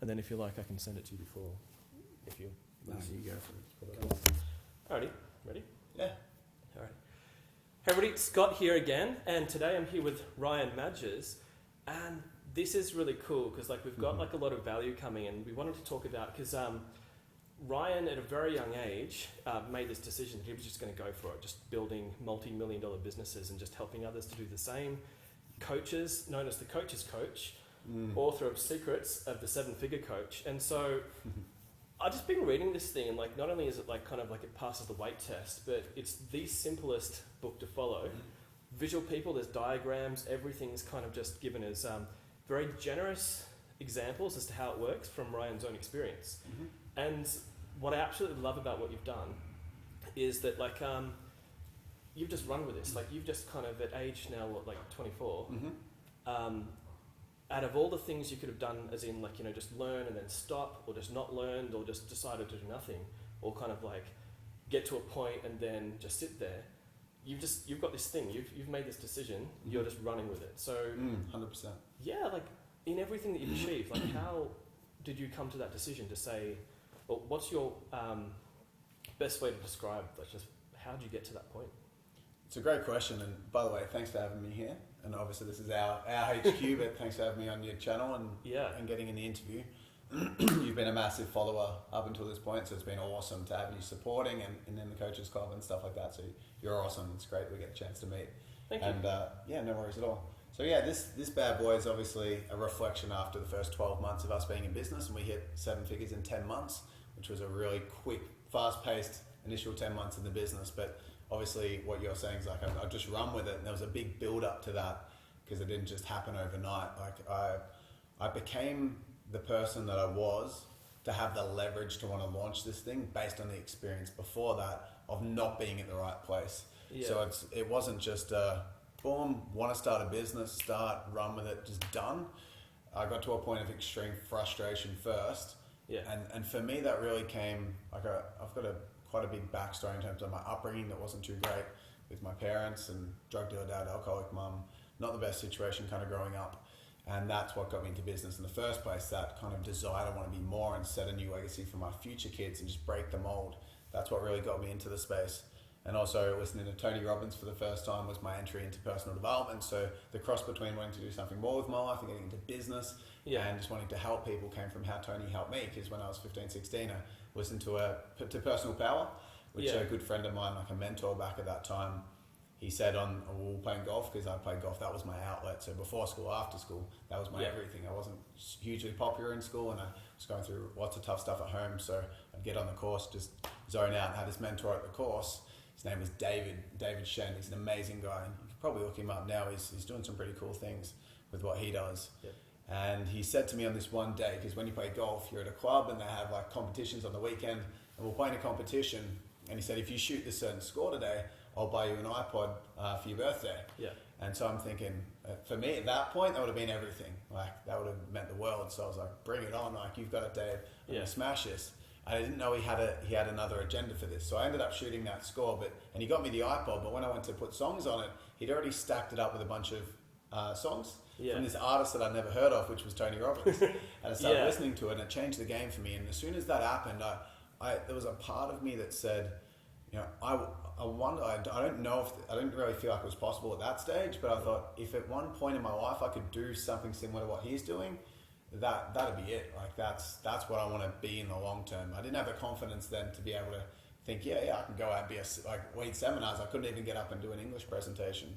And then if you like, I can send it to you before. If you... No, you go for it. Cool. Alrighty, ready? Yeah. Alright. Hey everybody, Scott here again, and today I'm here with Ryan Madges, and this is really cool because like we've got like a lot of value coming, and we wanted to talk about because Ryan at a very young age made this decision that he was just going to go for it, just building multi-million-dollar businesses and just helping others to do the same. Coaches, known as the Coach's Coach, author of Secrets of the Seven-Figure Coach, and so I've just been reading this thing, and like not only is it like kind of like it passes the weight test, but it's the simplest book to follow. Visual people, there's diagrams, everything's kind of just given as very generous examples as to how it works from Ryan's own experience. And what I absolutely love about what you've done is that like you've just run with this. Like you've just kind of at age now, what, like 24, out of all the things you could have done, as in like, you know, just learn and then stop, or just not learned, or just decided to do nothing, or kind of like get to a point and then just sit there, you've got this thing, you've made this decision, you're just running with it. So 100%. Yeah, like in everything that you've achieved, like how did you come to that decision to say, well, what's your best way to describe, like just how did you get to that point? It's a great question, and by the way, thanks for having me here. And obviously this is our HQ, but thanks for having me on your channel and getting in the interview. You've been a massive follower up until this point, so it's been awesome to have you supporting and in the Coaches Club and stuff like that. So you're awesome. It's great we get a chance to meet. Thank you. And yeah, no worries at all. So yeah, this bad boy is obviously a reflection after the first 12 months of us being in business, and we hit 7 figures in 10 months, which was a really quick, fast-paced initial 10 months in the business. But obviously what you're saying is like I've just run with it, and there was a big build up to that because it didn't just happen overnight. Like I became the person that I was to have the leverage to want to launch this thing based on the experience before that of not being in the right place. Yeah. So it wasn't just boom, want to start a business, run with it, just done. I got to a point of extreme frustration first. Yeah. And for me that really came, like I've got quite a big backstory in terms of my upbringing that wasn't too great with my parents and drug dealer dad, alcoholic mum, not the best situation kind of growing up. And that's what got me into business in the first place, that kind of desire to want to be more and set a new legacy for my future kids and just break the mold. That's what really got me into the space. And also listening to Tony Robbins for the first time was my entry into personal development. So the cross between wanting to do something more with my life and getting into business and just wanting to help people came from how Tony helped me. Because when I was 15, 16, I listened to Personal Power, which a good friend of mine, like a mentor back at that time, he said we were playing golf, because I played golf, that was my outlet. So before school, after school, that was my everything. I wasn't hugely popular in school, and I was going through lots of tough stuff at home. So I'd get on the course, just zone out, and had this mentor at the course. His name was David Shen. He's an amazing guy. And you can probably look him up now. He's doing some pretty cool things with what he does. Yep. And he said to me on this one day, because when you play golf, you're at a club and they have like competitions on the weekend, and we're playing a competition. And he said, if you shoot this certain score today, I'll buy you an iPod for your birthday. Yeah. And so I'm thinking, for me at that point, that would have been everything. Like that would have meant the world. So I was like, bring it on. Like, you've got it, Dave. I'm gonna smash this. I didn't know he had another agenda for this. So I ended up shooting that score, and he got me the iPod, but when I went to put songs on it, he'd already stacked it up with a bunch of songs from this artist that I'd never heard of, which was Tony Robbins. And I started listening to it, and it changed the game for me. And as soon as that happened, there was a part of me that said, you know, I wonder, I don't know if, I didn't really feel like it was possible at that stage, but I thought if at one point in my life I could do something similar to what he's doing, that'd be it. Like that's what I want to be in the long term. I didn't have the confidence then to be able to think, I can go out and be lead seminars. I couldn't even get up and do an English presentation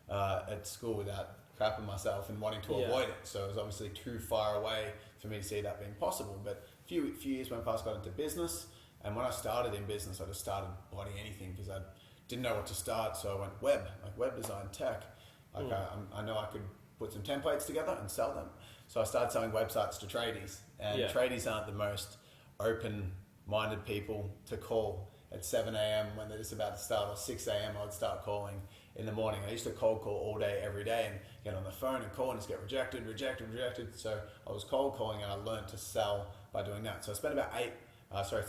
at school without crapping myself and wanting to avoid it. So it was obviously too far away for me to see that being possible. But a few years went past, got into business. And when I started in business, I just started bloody anything because I didn't know what to start. So I went web design, tech. I know I could put some templates together and sell them. So I started selling websites to tradies. And tradies aren't the most open-minded people to call at 7 a.m. when they're just about to start, or 6 a.m. I would start calling in the morning. I used to cold call all day, every day, and get on the phone and call and just get rejected. So I was cold calling, and I learned to sell by doing that. So I spent about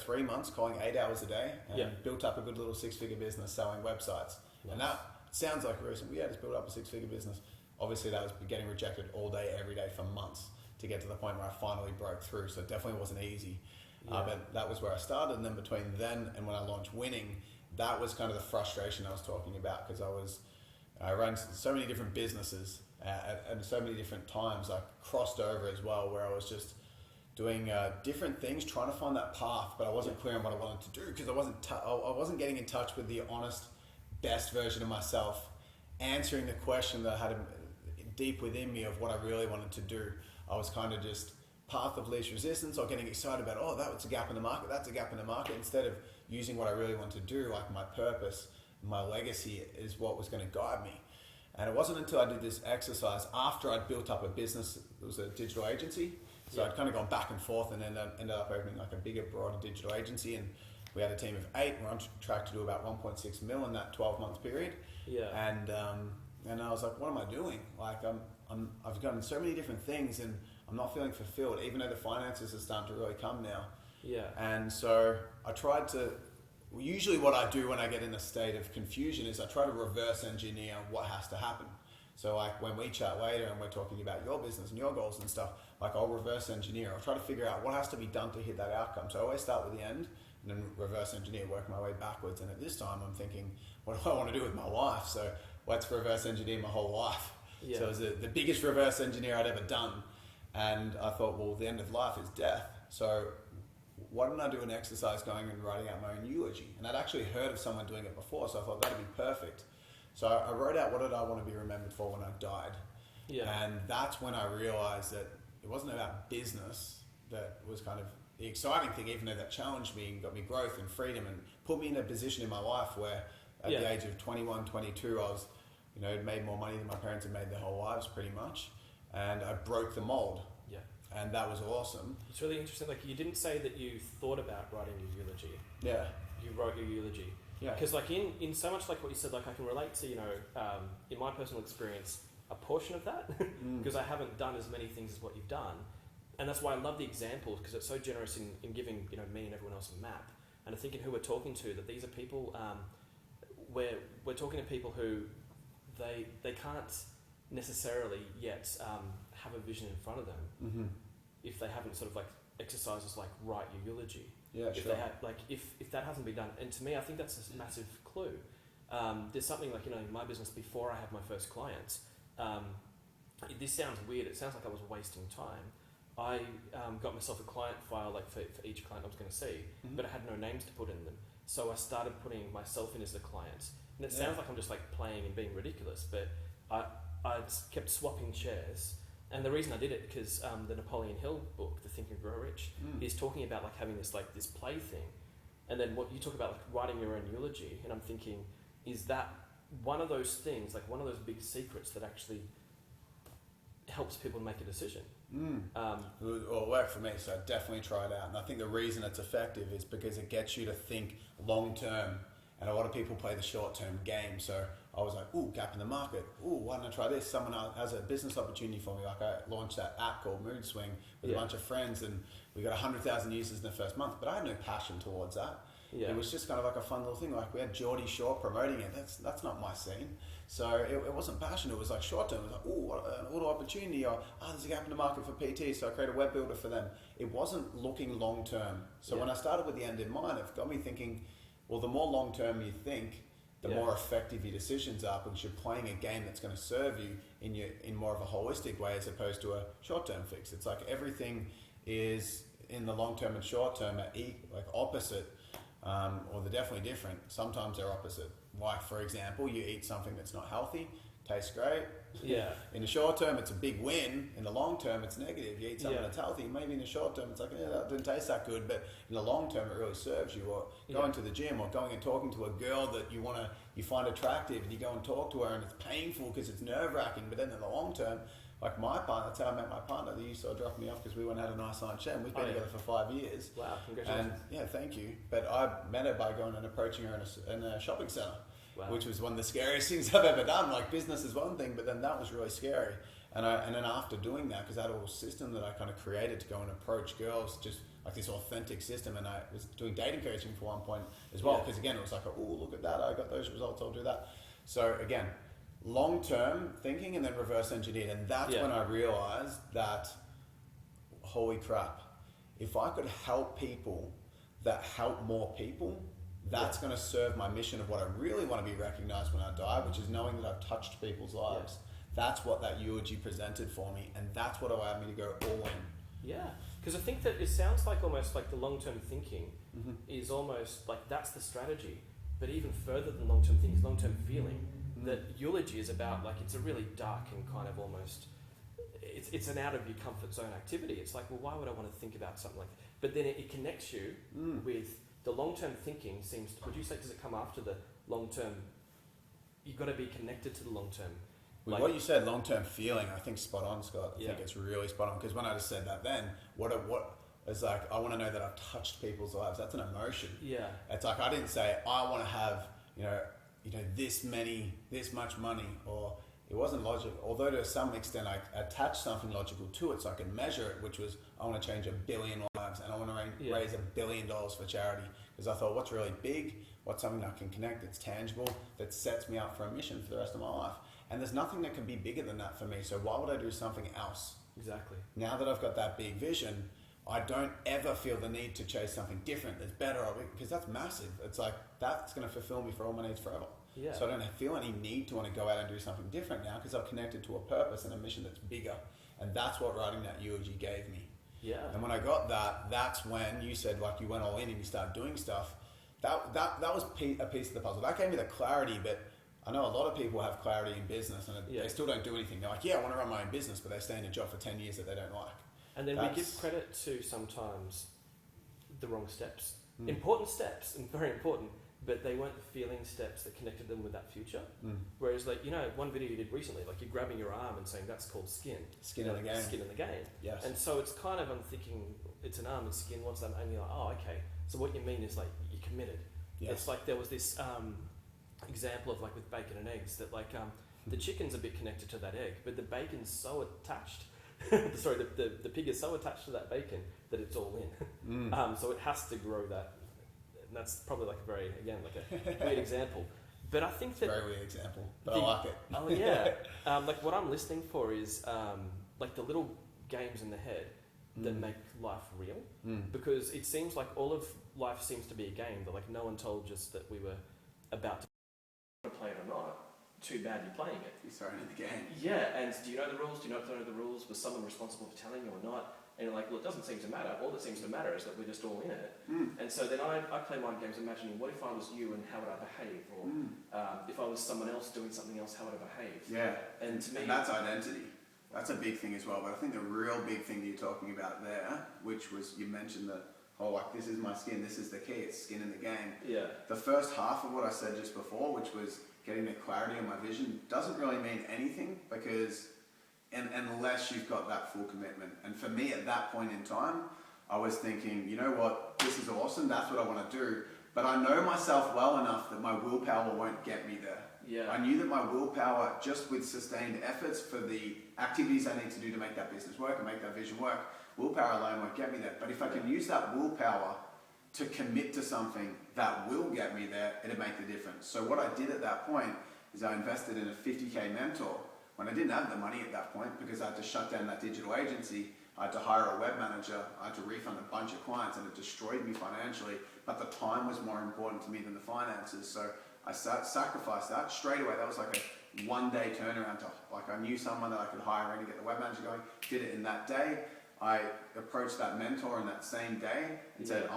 3 months calling 8 hours a day, and built up a good little 6-figure business selling websites. Nice. And that sounds like a reason, just build up a 6-figure business. Obviously that was getting rejected all day, every day for months. to get to the point where I finally broke through. So it definitely wasn't easy. Yeah. But that was where I started. And then between then and when I launched Winning, that was kind of the frustration I was talking about, because I ran so many different businesses at so many different times. I crossed over as well, where I was just doing different things, trying to find that path, but I wasn't clear on what I wanted to do, because I wasn't getting in touch with the honest, best version of myself, answering the question that I had deep within me of what I really wanted to do. I was kind of just path of least resistance, or getting excited about, oh, that was a gap in the market, that's a gap in the market, instead of using what I really want to do, like my purpose, my legacy is what was going to guide me. And it wasn't until I did this exercise, after I'd built up a business, it was a digital agency, so I'd kind of gone back and forth and ended up opening like a bigger, broader digital agency, and we had a team of 8, and we're on track to do about 1.6 mil in that 12-month period. Yeah. And I was like, what am I doing? Like I've done so many different things, and I'm not feeling fulfilled, even though the finances are starting to really come now. Yeah. And so I tried to, usually what I do when I get in a state of confusion is I try to reverse engineer what has to happen. So like when we chat later and we're talking about your business and your goals and stuff, like I'll reverse engineer. I'll try to figure out what has to be done to hit that outcome. So I always start with the end and then reverse engineer, work my way backwards. And at this time I'm thinking, what do I want to do with my life? So let's reverse engineer my whole life. Yeah. So it was the biggest reverse engineer I'd ever done. And I thought, well, the end of life is death. So why didn't I do an exercise going and writing out my own eulogy? And I'd actually heard of someone doing it before, so I thought that'd be perfect. So I wrote out what did I want to be remembered for when I died. Yeah. And that's when I realized that it wasn't about business that was kind of the exciting thing, even though that challenged me and got me growth and freedom and put me in a position in my life where at the age of 21, 22, I was, had made more money than my parents had made their whole lives pretty much. And I broke the mold. Yeah. And that was awesome. It's really interesting. Like, you didn't say that you thought about writing your eulogy. Yeah. You wrote your eulogy. Yeah. Because like in so much like what you said, like I can relate to, in my personal experience, a portion of that, because I haven't done as many things as what you've done. And that's why I love the examples, because it's so generous in giving, me and everyone else a map. And I think in who we're talking to, that these are people, we're talking to people who they can't necessarily yet have a vision in front of them if they haven't sort of like exercises like write your eulogy. Yeah, if sure. they have, like if that hasn't been done, and to me I think that's a massive clue. There's something like in my business before I had my first clients. This sounds weird. It sounds like I was wasting time. I got myself a client file like for each client I was going to see, but I had no names to put in them. So I started putting myself in as the client. And it sounds like I'm just like playing and being ridiculous, but I kept swapping chairs. And the reason I did it, because the Napoleon Hill book, The Think and Grow Rich, is talking about like having this play thing. And then what you talk about, like writing your own eulogy, and I'm thinking, is that one of those things, like one of those big secrets that actually helps people make a decision? It worked for me, so I definitely try it out. And I think the reason it's effective is because it gets you to think long term. And a lot of people play the short term game. So I was like, ooh, gap in the market. Ooh, why don't I try this? Someone has a business opportunity for me. Like I launched that app called Mood Swing with a bunch of friends, and we got 100,000 users in the first month. But I had no passion towards that. Yeah. It was just kind of like a fun little thing. Like we had Geordie Shore promoting it. That's not my scene. So it wasn't passion. It was like short term. It was like, ooh, what an auto opportunity. Or, there's a gap in the market for PT. So I created a web builder for them. It wasn't looking long term. So when I started with the end in mind, it got me thinking, well, the more long term you think, the more effective your decisions are, because you're playing a game that's going to serve you in more of a holistic way as opposed to a short term fix. It's like everything is in the long term and short term are like opposite, or they're definitely different. Sometimes they're opposite. Like for example, you eat something that's not healthy, tastes great. Yeah. In the short term, it's a big win. In the long term, it's negative. You eat something that's healthy. Maybe in the short term, it's like, that didn't taste that good. But in the long term, it really serves you. Or going to the gym, or going and talking to a girl that you find attractive, and you go and talk to her, and it's painful because it's nerve wracking. But then in the long term, like my partner, that's how I met my partner. They used to drop me off because we went and had a nice lunch, and we've been together for 5 years. Wow, congratulations. And thank you. But I met her by going and approaching her in a shopping centre. Wow. Which was one of the scariest things I've ever done. Like business is one thing, but then that was really scary. And then after doing that, because I had a little system that I kind of created to go and approach girls, just like this authentic system, and I was doing dating coaching for one point as well, because again, it was like, oh, look at that, I got those results, I'll do that. So again, long-term thinking and then reverse engineered. And that's when I realized that holy crap, if I could help people that help more people, that's going to serve my mission of what I really want to be recognized when I die, which is knowing that I've touched people's lives. That's what that eulogy presented for me, and that's what allowed me to go all in. Yeah, because I think that it sounds like almost like the long-term thinking is almost like that's the strategy, but even further than long-term thinking is long-term feeling. That eulogy is about, like, it's a really dark and kind of almost, it's an out of your comfort zone activity. It's like, well, why would I want to think about something like that? But then it connects you with the long-term thinking seems to, would you say, does it come after the long-term? You've got to be connected to the long-term. With what you said, long-term feeling, I think spot on, Scott. I think it's really spot on, because when I just said that then, what is like, I want to know that I've touched people's lives. That's an emotion. Yeah. It's like, I didn't say, I want to have, this much money, or it wasn't logical. Although to some extent I attached something logical to it so I could measure it, which was, I want to change 1 billion lives and I want to raise $1 billion for charity. Because I thought, what's really big? What's something that I can connect, that's tangible, that sets me up for a mission for the rest of my life? And there's nothing that can be bigger than that for me. So why would I do something else? Exactly. Now that I've got that big vision, I don't ever feel the need to chase something different that's better, because that's massive. It's like, that's going to fulfill me for all my needs forever. Yeah. So I don't feel any need to want to go out and do something different now, because I've connected to a purpose and a mission that's bigger. And that's what writing that eulogy gave me. Yeah. And when I got that, that's when you said, like, you went all in and you started doing stuff. That was a piece of the puzzle. That gave me the clarity, but I know a lot of people have clarity in business and they still don't do anything. They're like, I want to run my own business, but they stay in a job for 10 years that they don't like. And then we give credit to sometimes the wrong steps. Important steps, and very important, but they weren't the feeling steps that connected them with that future. Whereas, like, one video you did recently, like, you're grabbing your arm and saying that's called skin. Skin in the game. Skin in the game. Yes. And so it's kind of, I'm thinking, it's an arm and skin, what's that? And you're like, oh, okay. So what you mean is, like, you're committed. Yes. It's like there was this example of, like, with bacon and eggs, that, like, the chicken's a bit connected to that egg, but the bacon's so attached. Sorry, the pig is so attached to that bacon that it's all in. So it has to grow that. And that's probably like a very, again, like a weird example. But I think that... It's a very weird example, but I like it. Oh, yeah. Like, what I'm listening for is, like, the little games in the head that make life real. Because it seems like all of life seems to be a game, but, like, no one told us that we were about to play it or not. Too bad you're playing it. You're thrown in the game. Yeah, and do you know the rules? Do you not know the rules? Was someone responsible for telling you or not? And you're like, well, it doesn't seem to matter. All that seems to matter is that we're just all in it. And so then I play mind games imagining, what if I was you and how would I behave? Or if I was someone else doing something else, how would I behave? Yeah. And to me... And that's identity. That's a big thing as well. But I think the real big thing that you're talking about there, which was, you mentioned that, like, this is my skin, this is the key, it's skin in the game. Yeah. The first half of what I said just before, which was getting the clarity on my vision, doesn't really mean anything, because unless you've got that full commitment. And for me at that point in time, I was thinking, you know what, this is awesome, that's what I want to do, but I know myself well enough that my willpower won't get me there. Yeah. I knew that my willpower, just with sustained efforts for the activities I need to do to make that business work and make that vision work, willpower alone won't get me there. But if I can use that willpower to commit to something that will get me there, it'll make the difference. So what I did at that point is I invested in a 50K mentor when I didn't have the money at that point, because I had to shut down that digital agency. I had to hire a web manager. I had to refund a bunch of clients, and it destroyed me financially. But the time was more important to me than the finances. So I sacrificed that straight away. That was like a one-day turnaround. I knew someone that I could hire in to get the web manager going. Did it in that day. I approached that mentor in that same day and said, I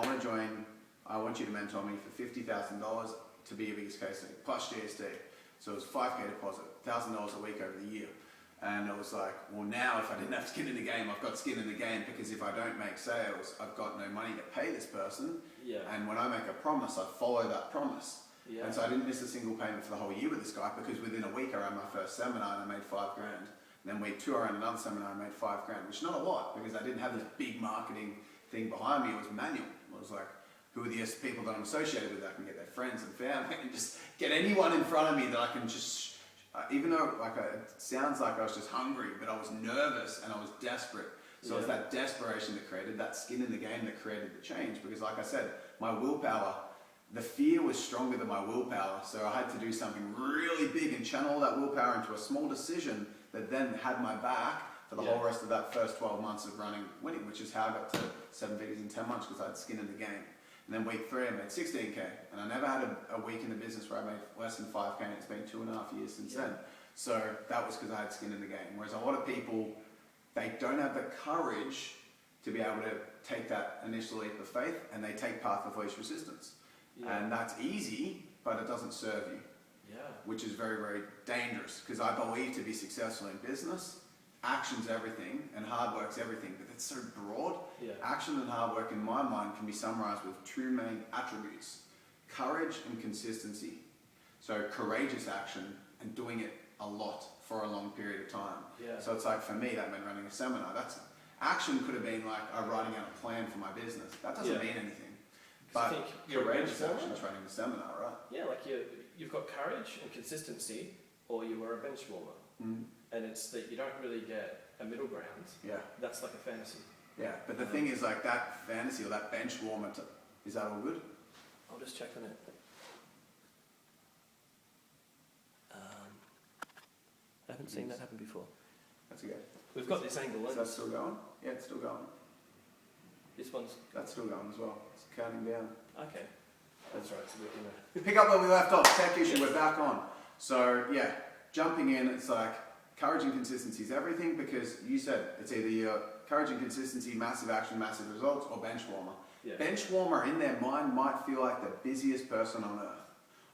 want you to mentor me for $50,000 to be your biggest case study, plus GST. So it was $5K deposit, $1,000 a week over the year. And it was like, well, now if I didn't have skin in the game, I've got skin in the game, because if I don't make sales, I've got no money to pay this person. Yeah. And when I make a promise, I follow that promise. Yeah. And so I didn't miss a single payment for the whole year with this guy, because within a week I ran my first seminar and I made $5,000. And then week 2 I ran another seminar and made $5,000, which is not a lot, because I didn't have this big marketing thing behind me. It was manual. It was like, who are the people that I'm associated with? I can get their friends and family and just get anyone in front of me that I can just, even though it sounds like I was just hungry, but I was nervous and I was desperate. So it's that desperation that created that skin in the game that created the change. Because like I said, my willpower, the fear was stronger than my willpower. So I had to do something really big and channel that willpower into a small decision that then had my back for the whole rest of that first 12 months of running winning, which is how I got to 7 figures in 10 months because I had skin in the game. And then week 3 I made 16k, and I never had a week in the business where I made less than 5k, and it's been 2.5 years since then. So that was because I had skin in the game. Whereas a lot of people, they don't have the courage to be able to take that initial leap of faith, and they take path of least resistance. And that's easy, but it doesn't serve you. Which is very, very dangerous, because I believe to be successful in business, action's everything and hard work's everything, but it's so broad. Action and hard work in my mind can be summarized with 2 main attributes: courage and consistency. So courageous action and doing it a lot for a long period of time. So it's like, for me, that meant running a seminar. That's action could have been like writing out a plan for my business. That doesn't mean anything. But courageous action is running the seminar, right? Yeah, like you've got courage and consistency, or you were a bench warmer. And it's that you don't really get a middle ground. That's like a fantasy. But the thing is, like, that fantasy or that bench warmer, is that all good? I'll just check on it. I haven't seen that happen before. That's okay. We've got this angle. Is that still going? Yeah, it's still going. This one's... That's still going as well. It's counting down. Okay. That's right. So Pick up where we left off. Tech issue. We're back on. So, yeah, jumping in, it's like courage and consistency is everything, because you said it's either your courage and consistency, massive action, massive results, or bench warmer. Bench warmer in their mind might feel like the busiest person on earth.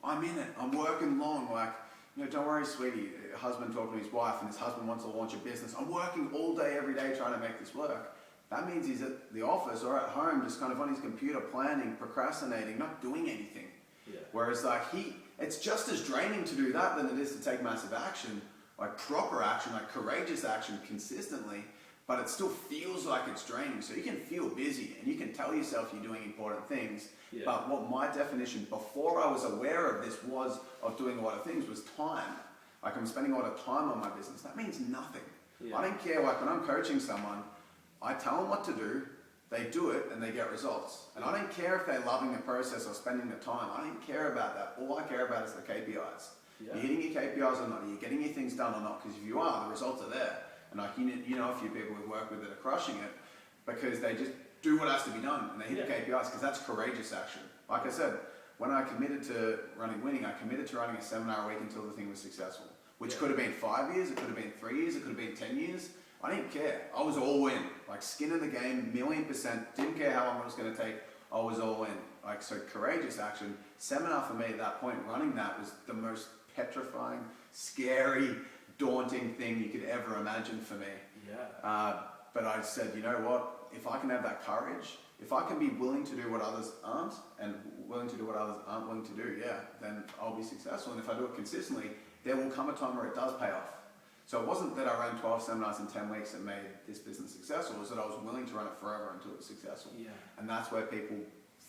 I'm in it. I'm working long. Like, you know, don't worry, sweetie. Husband talking to his wife, and his husband wants to launch a business. I'm working all day, every day, trying to make this work. That means he's at the office or at home, just kind of on his computer, planning, procrastinating, not doing anything. Whereas, like, it's just as draining to do that than it is to take massive action, like proper action, like courageous action consistently, but it still feels like it's draining. So you can feel busy and you can tell yourself you're doing important things, but what my definition before I was aware of this was of doing a lot of things was time. Like, I'm spending a lot of time on my business. That means nothing. I don't care. Like, when I'm coaching someone, I tell them what to do, they do it, and they get results. And I don't care if they're loving the process or spending the time. I don't care about that. All I care about is the KPIs. You're hitting your KPIs or not? Are you getting your things done or not? Because if you are, the results are there. And like, you know a few people we've worked with that are crushing it because they just do what has to be done and they hit the KPIs, because that's courageous action. Like I said, when I committed to running winning, I committed to running a seminar a week until the thing was successful, which could have been 5 years, it could have been 3 years, it could have been 10 years. I didn't care. I was all in. Like, skin in the game, 1,000,000%. Didn't care how long it was going to take. I was all in. Like, so courageous action. Seminar for me at that point, running that was the most petrifying, scary, daunting thing you could ever imagine for me. But I said, you know what? If I can have that courage, if I can be willing to do what others aren't, and willing to do what others aren't willing to do, then I'll be successful. And if I do it consistently, there will come a time where it does pay off. So it wasn't that I ran 12 seminars in 10 weeks that made this business successful, it was that I was willing to run it forever until it was successful. And that's where people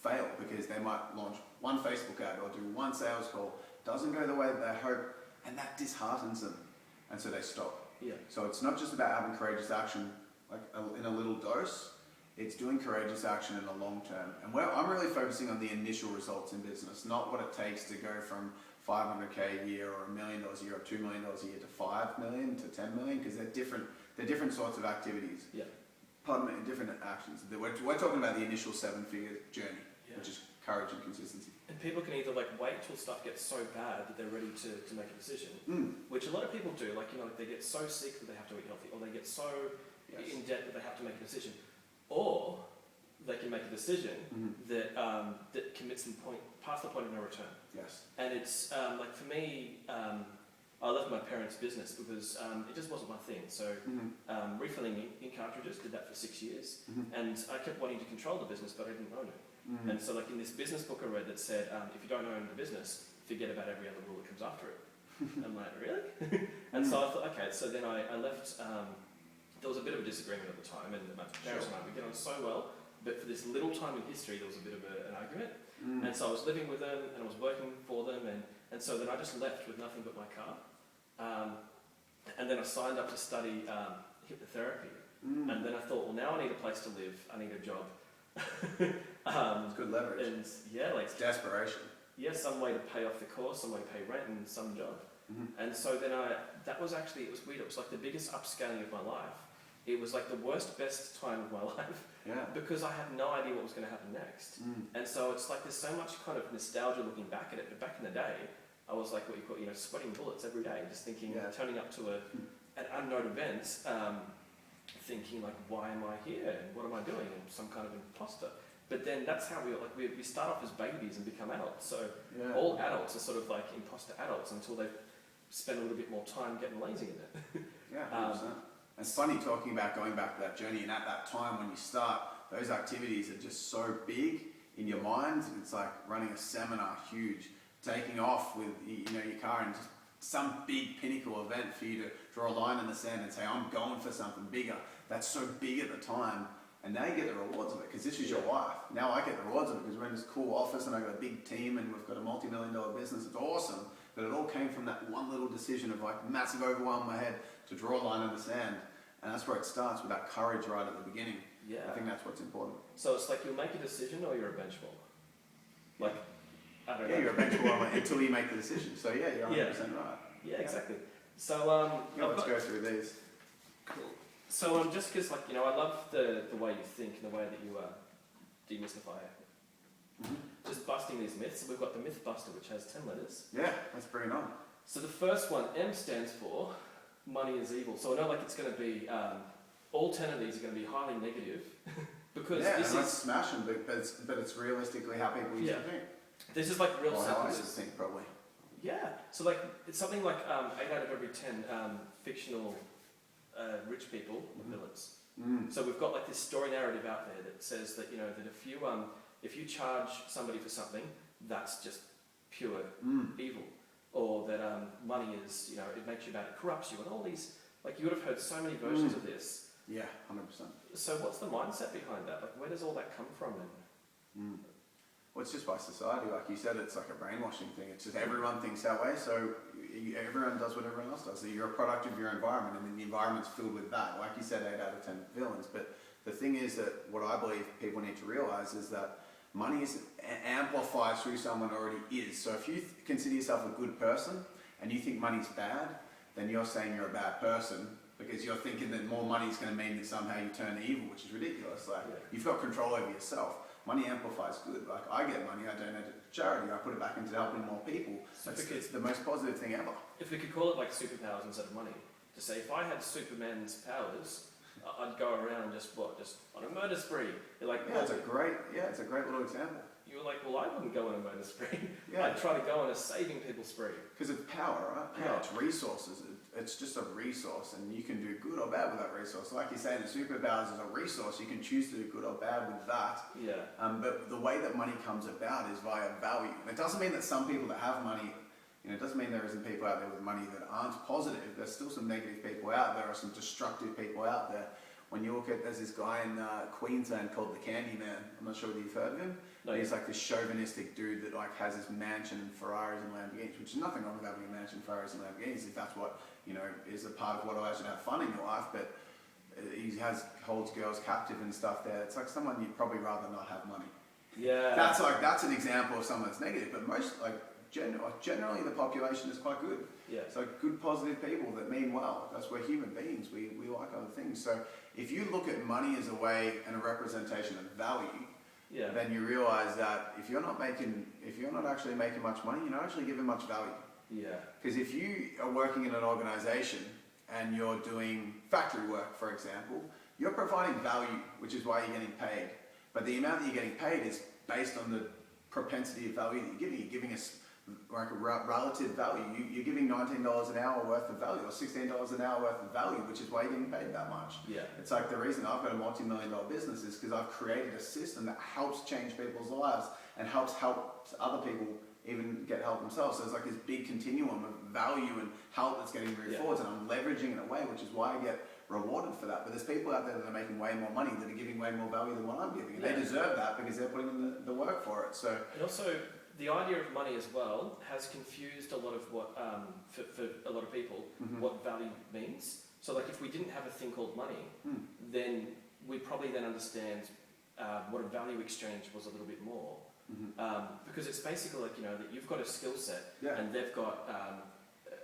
fail, because they might launch one Facebook ad or do one sales call, doesn't go the way that they hope, and that disheartens them. And so they stop. So it's not just about having courageous action like in a little dose, it's doing courageous action in the long term. And I'm really focusing on the initial results in business, not what it takes to go from $500K a year or $1 million a year or $2 million a year to 5 million to 10 million, because they're different sorts of activities. Pardon me, different actions. We're talking about the initial 7-figure journey, which is courage and consistency. And people can either like wait till stuff gets so bad that they're ready to make a decision, which a lot of people do. Like, you know, they get so sick that they have to eat healthy, or they get so in debt that they have to make a decision, or they can make a decision that that commits them past the point of no return. And it's like, for me, I left my parents' business because it just wasn't my thing. So refilling ink cartridges, did that for 6 years, and I kept wanting to control the business, but I didn't own it. And so, like, in this business book I read that said, if you don't own the business, forget about every other rule that comes after it. I'm like, really? And so I thought, okay. So then I left. There was a bit of a disagreement at the time, and my parents and I, we get on so well, but for this little time in history, there was a bit of an argument. And so I was living with them, and I was working for them, and so then I just left with nothing but my car. And then I signed up to study hypnotherapy. And then I thought, well, now I need a place to live, I need a job. It's good leverage. And like, it's desperation. Some way to pay off the course, some way to pay rent, and some job. And so then it was weird. It was like the biggest upscaling of my life, it was like the best time of my life Yeah. because I had no idea what was going to happen next. And so it's like there's so much kind of nostalgia looking back at it. But back in the day, I was like what you call, sweating bullets every day, just thinking, turning up to an unknown event, thinking like, why am I here and what am I doing? And some kind of imposter. But then that's how we start off as babies and become adults. So all adults are sort of like imposter adults until they spend a little bit more time getting lazy in it. Yeah, 100%. It's funny talking about going back to that journey, and at that time when you start, those activities are just so big in your mind. It's like running a seminar, huge, taking off with your car and just some big pinnacle event for you to draw a line in the sand and say, I'm going for something bigger. That's so big at the time. And now you get the rewards of it because this is your life. Now I get the rewards of it because we're in this cool office and I've got a big team and we've got a multi-million-dollar business. It's awesome. But it all came from that one little decision of like massive overwhelm in my head to draw a line in the sand. And that's where it starts, with that courage right at the beginning. Yeah. I think that's what's important. So it's like you'll make a decision or you're a benchmark. Like, I don't know. Yeah, you're a benchmark until you make the decision. So yeah, you're 100% right. Yeah, exactly. So let's go through these. Cool. So just because I love the way you think and the way that you demystify it. Mm-hmm. Just busting these myths. So we've got the myth buster, which has 10 letters. Yeah, let's bring it on. So the first one, M, stands for money is evil. So I know it's going to be, all 10 of these are going to be highly negative. Because this is smashing, but it's realistically how people used to think. This is like real how I sentences. used to think, probably. Yeah. So it's something like 8 out of every 10 fictional rich people are villains. So we've got this story narrative out there that says that that if you charge somebody for something, that's just pure evil, or that money is it makes you bad, it corrupts you, and all these you would have heard so many versions of this. Yeah, 100%. So what's the mindset behind that? Where does all that come from? And well, it's just by society, like you said. It's like a brainwashing thing. It's just everyone thinks that way, so everyone does what everyone else does. So you're a product of your environment, and then the environment's filled with that. Like you said, 8 out of 10 villains. But the thing is that what I believe people need to realize is that money is amplifies who someone already is. So if you consider yourself a good person and you think money's bad, then you're saying you're a bad person because you're thinking that more money is going to mean that somehow you turn evil, which is ridiculous. You've got control over yourself. Money amplifies good. I get money, I donate it to charity, I put it back into helping more people. It's the most positive thing ever. If we could call it superpowers instead of money, to say if I had Superman's powers, I'd go around and just on a murder spree. You're like, it's a great little example. You were like, well, I wouldn't go on a murder spree. Yeah. I'd try to go on a saving people spree. Because it's power, right? Power, it's resources. It's just a resource, and you can do good or bad with that resource. Like you say, the superpowers is a resource. You can choose to do good or bad with that. Yeah. But the way that money comes about is via value. And it doesn't mean that some people that have money, it doesn't mean there isn't people out there with money that aren't positive. There's still some negative people out there, or some destructive people out there. When you look at, there's this guy in Queensland called the Candyman. I'm not sure whether you've heard of him. No, he's like this chauvinistic dude that has his mansion and Ferraris and Lamborghinis, which is nothing wrong with having a mansion, Ferraris and Lamborghinis if that's what is a part of what allows you to have fun in your life. But he holds girls captive and stuff there. It's like someone you'd probably rather not have money. Yeah. That's an example of someone that's negative. But most generally the population is quite good. Yeah. So good, positive people that mean well. That's where human beings, we like other things. So if you look at money as a way and a representation of value, then you realize that if you're not actually making much money, you're not actually giving much value. Yeah. Because if you are working in an organization and you're doing factory work, for example, you're providing value, which is why you're getting paid. But the amount that you're getting paid is based on the propensity of value that you're giving. You're giving us like a relative value. You're giving $19 an hour worth of value, or $16 an hour worth of value, which is why you're getting paid that much. Yeah. It's like the reason I've got a multi-million-dollar business is because I've created a system that helps change people's lives and helps other people even get help themselves. So it's like this big continuum of value and help that's getting moved forwards, and I'm leveraging it away, which is why I get rewarded for that. But there's people out there that are making way more money, that are giving way more value than what I'm giving, and they deserve that because they're putting in the work for it. So and also, the idea of money as well has confused a lot of what, for a lot of people, what value means. So if we didn't have a thing called money, then we'd probably then understand what a value exchange was a little bit more. Because it's basically that you've got a skill set and they've got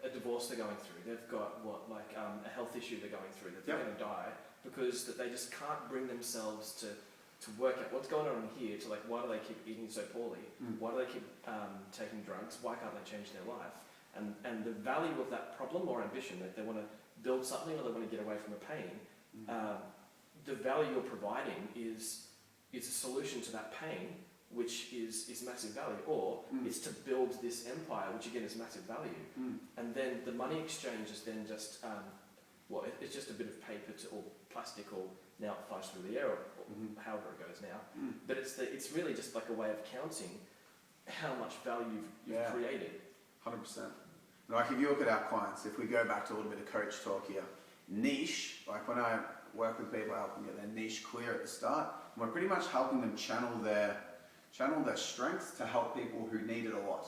a divorce they're going through, they've got a health issue they're going through, that they're going to die, because that they just can't bring themselves to work out what's going on here, to like, why do they keep eating so poorly? Why do they keep taking drugs? Why can't they change their life? And the value of that problem or ambition, that they want to build something or they want to get away from a pain, the value you're providing is a solution to that pain, which is massive value, or it's to build this empire, which again is massive value. And then the money exchange is then just, it's just a bit of paper or plastic, or now it flies through the air, or however it goes now. But it's really just like a way of counting how much value you've created. 100%. Like if you look at our clients, if we go back to a little bit of coach talk here, niche, like when I work with people, I help them get their niche clear at the start, we're pretty much helping them channel their strengths to help people who need it a lot.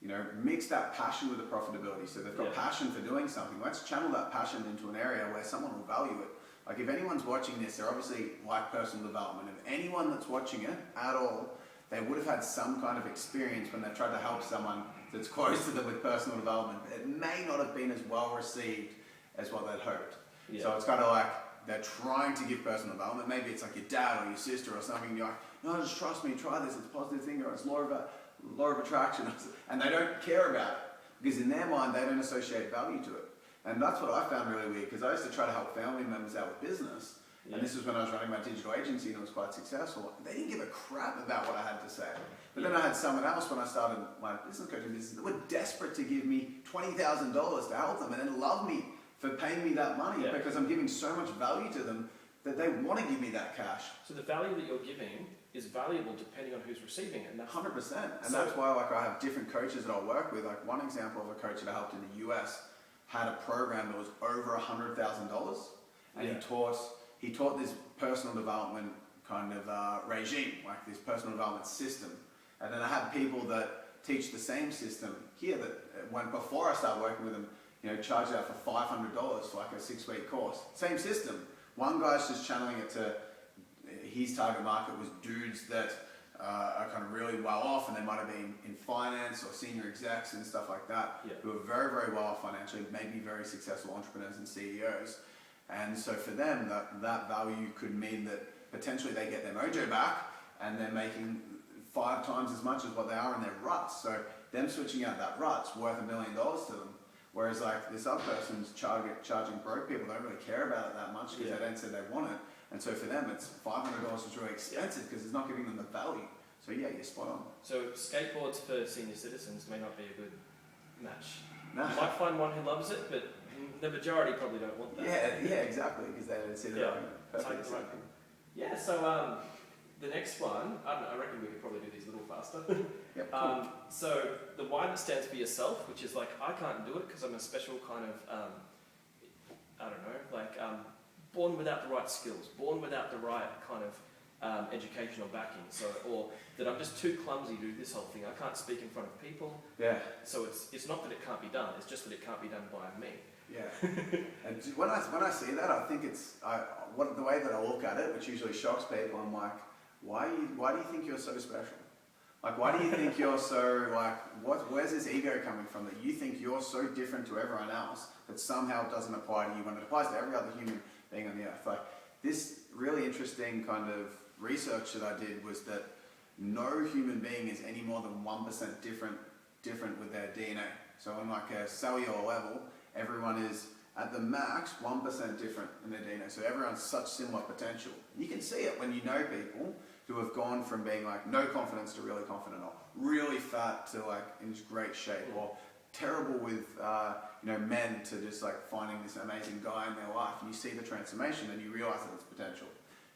You know, mix that passion with the profitability. So they've got passion for doing something. Let's channel that passion into an area where someone will value it. Like if anyone's watching this, they're obviously like personal development. If anyone that's watching it at all, they would have had some kind of experience when they've tried to help someone that's close to them with personal development. It may not have been as well received as what they'd hoped. Yeah. So it's kind of like they're trying to give personal development. Maybe it's like your dad or your sister or something, and you're like, no, just trust me, try this, it's a positive thing, or it's law of attraction. And they don't care about it because in their mind, they don't associate value to it. And that's what I found really weird, because I used to try to help family members out with business. And this was when I was running my digital agency and it was quite successful. They didn't give a crap about what I had to say. But then I had someone else when I started my business coaching business that were desperate to give me $20,000 to help them and then love me for paying me that money because I'm giving so much value to them that they want to give me that cash. So the value that you're giving is valuable depending on who's receiving it. And that's 100%. And that's why I have different coaches that I work with. Like one example of a coach that I helped in the US had a program that was over $100,000, and he taught this personal development kind of regime, like this personal development system. And then I have people that teach the same system here that when before I started working with them, charged out for $500 for like a 6-week course. Same system. One guy's just channeling it to his target market was dudes that are kind of really well off, and they might have been in finance or senior execs and stuff like that, who are very, very well off financially, maybe very successful entrepreneurs and CEOs. And so for them, that value could mean that potentially they get their mojo back and they're making 5 times as much as what they are in their ruts. So them switching out that rut's worth $1 million to them. Whereas like this other person's charging broke people, don't really care about it that much because they don't say they want it. And so for them, it's $500 is really expensive because it's not giving them the value. So yeah, you're spot on. So skateboards for senior citizens may not be a good match. No. You might find one who loves it, but the majority probably don't want that. Yeah, exactly, because they don't see the perfect. Yeah, so the next one, I reckon we could probably do these a little faster. Yep, cool. So the Y that stands for yourself, which is like, I can't do it because I'm a special kind of, born without the right skills, born without the right kind of educational backing, or that I'm just too clumsy to do this whole thing. I can't speak in front of people. Yeah. So it's not that it can't be done, it's just that it can't be done by me. Yeah. And when I see that, I think the way that I look at it, which usually shocks people, I'm like, why do you think you're so special? Like, why do you think you're so, where's this ego coming from that you think you're so different to everyone else that somehow it doesn't apply to you when it applies to every other human being on the earth? Like, this really interesting kind of research that I did was that no human being is any more than 1% different with their DNA. So on like a cellular level, everyone is at the max 1% different in their DNA. So everyone's such similar potential. You can see it when you know people who have gone from being like no confidence to really confident, or really fat to like in great shape, or terrible with men to just like finding this amazing guy in their life. And you see the transformation and you realize that it's potential.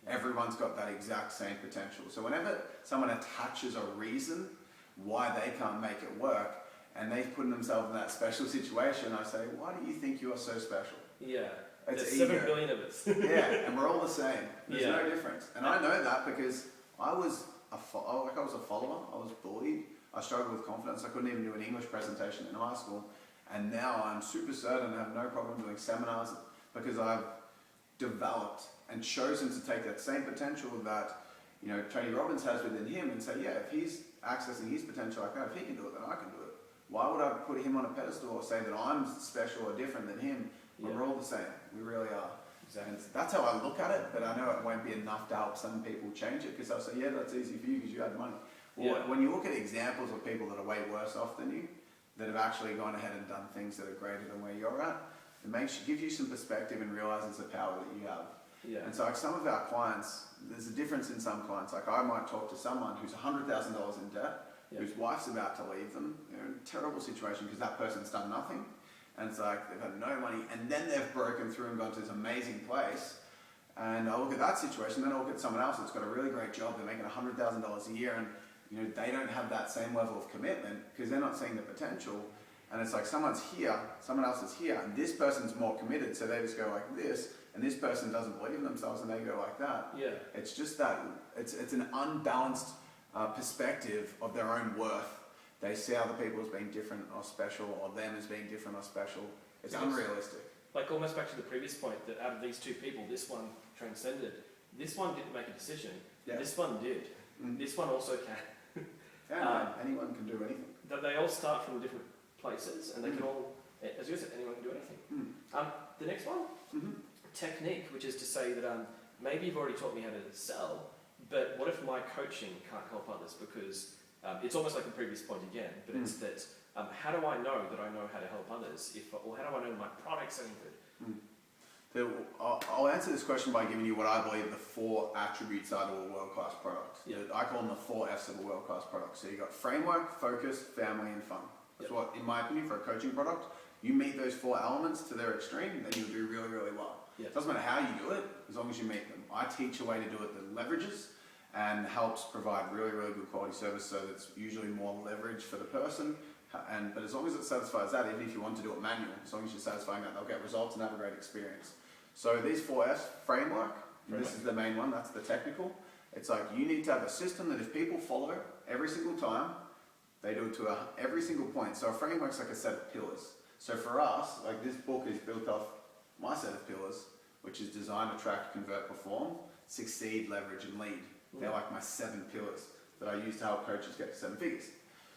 Everyone's got that exact same potential. So whenever someone attaches a reason why they can't make it work, and they've put themselves in that special situation, I say, why do you think you're so special? Yeah. It's There's 7 billion of us. Yeah, and we're all the same. There's no difference. And I know that because I was a follower. I was bullied. I struggled with confidence. I couldn't even do an English presentation in high school. And now I'm super certain and have no problem doing seminars because I've developed and chosen to take that same potential that Tony Robbins has within him and say, yeah, if he's accessing his potential like that, if he can do it, then I can do it. Why would I put him on a pedestal or say that I'm special or different than him when we're all the same? We really are. Exactly. And that's how I look at it, but I know it won't be enough to help some people change it, because they'll say, yeah, that's easy for you because you had money. Well, when you look at examples of people that are way worse off than you, that have actually gone ahead and done things that are greater than where you're at, it gives you some perspective and realizes the power that you have. Yeah. And so like some of our clients, there's a difference in some clients. Like I might talk to someone who's $100,000 in debt, whose wife's about to leave them. They're in a terrible situation because that person's done nothing. And it's like they've had no money, and then they've broken through and gone to this amazing place. And I look at that situation, then I look at someone else that's got a really great job, they're making $100,000 a year, and they don't have that same level of commitment because they're not seeing the potential. And it's like someone else is here, and this person's more committed, so they just go like this, and this person doesn't believe in themselves and they go like that. Yeah. It's just that, it's an unbalanced perspective of their own worth. They see other people as being different or special, or them as being different or special. It's unrealistic. Like almost back to the previous point, that out of these two people, this one transcended. This one didn't make a decision. Yeah. This one did. This one also can. Anyone can do anything. They all start from different places, and they can all, as you said, anyone can do anything. The next one, technique, which is to say that maybe you've already taught me how to sell, but what if my coaching can't help others? Because it's almost like the previous point again, but it's that how do I know that I know how to help others, or how do I know my product's any good? I'll answer this question by giving you what I believe the 4 attributes are to a world-class product. Yeah. I call them the 4 F's of a world-class product. So you've got framework, focus, family, and fun. That's what, in my opinion, for a coaching product, you meet those 4 elements to their extreme, then you'll do really, really well. Yeah. It doesn't matter how you do it, as long as you meet them. I teach a way to do it that leverages and helps provide really, really good quality service, so that's usually more leverage for the person. But as long as it satisfies that, even if you want to do it manual, as long as you're satisfying that, they'll get results and have a great experience. So these 4 F's, framework, this is the main one, that's the technical. It's like you need to have a system that if people follow every single time, they do it to every single point. So a framework's like a set of pillars. So for us, like this book is built off my set of pillars, which is design, attract, convert, perform, succeed, leverage, and lead. They're like my 7 pillars that I use to help coaches get to 7 figures.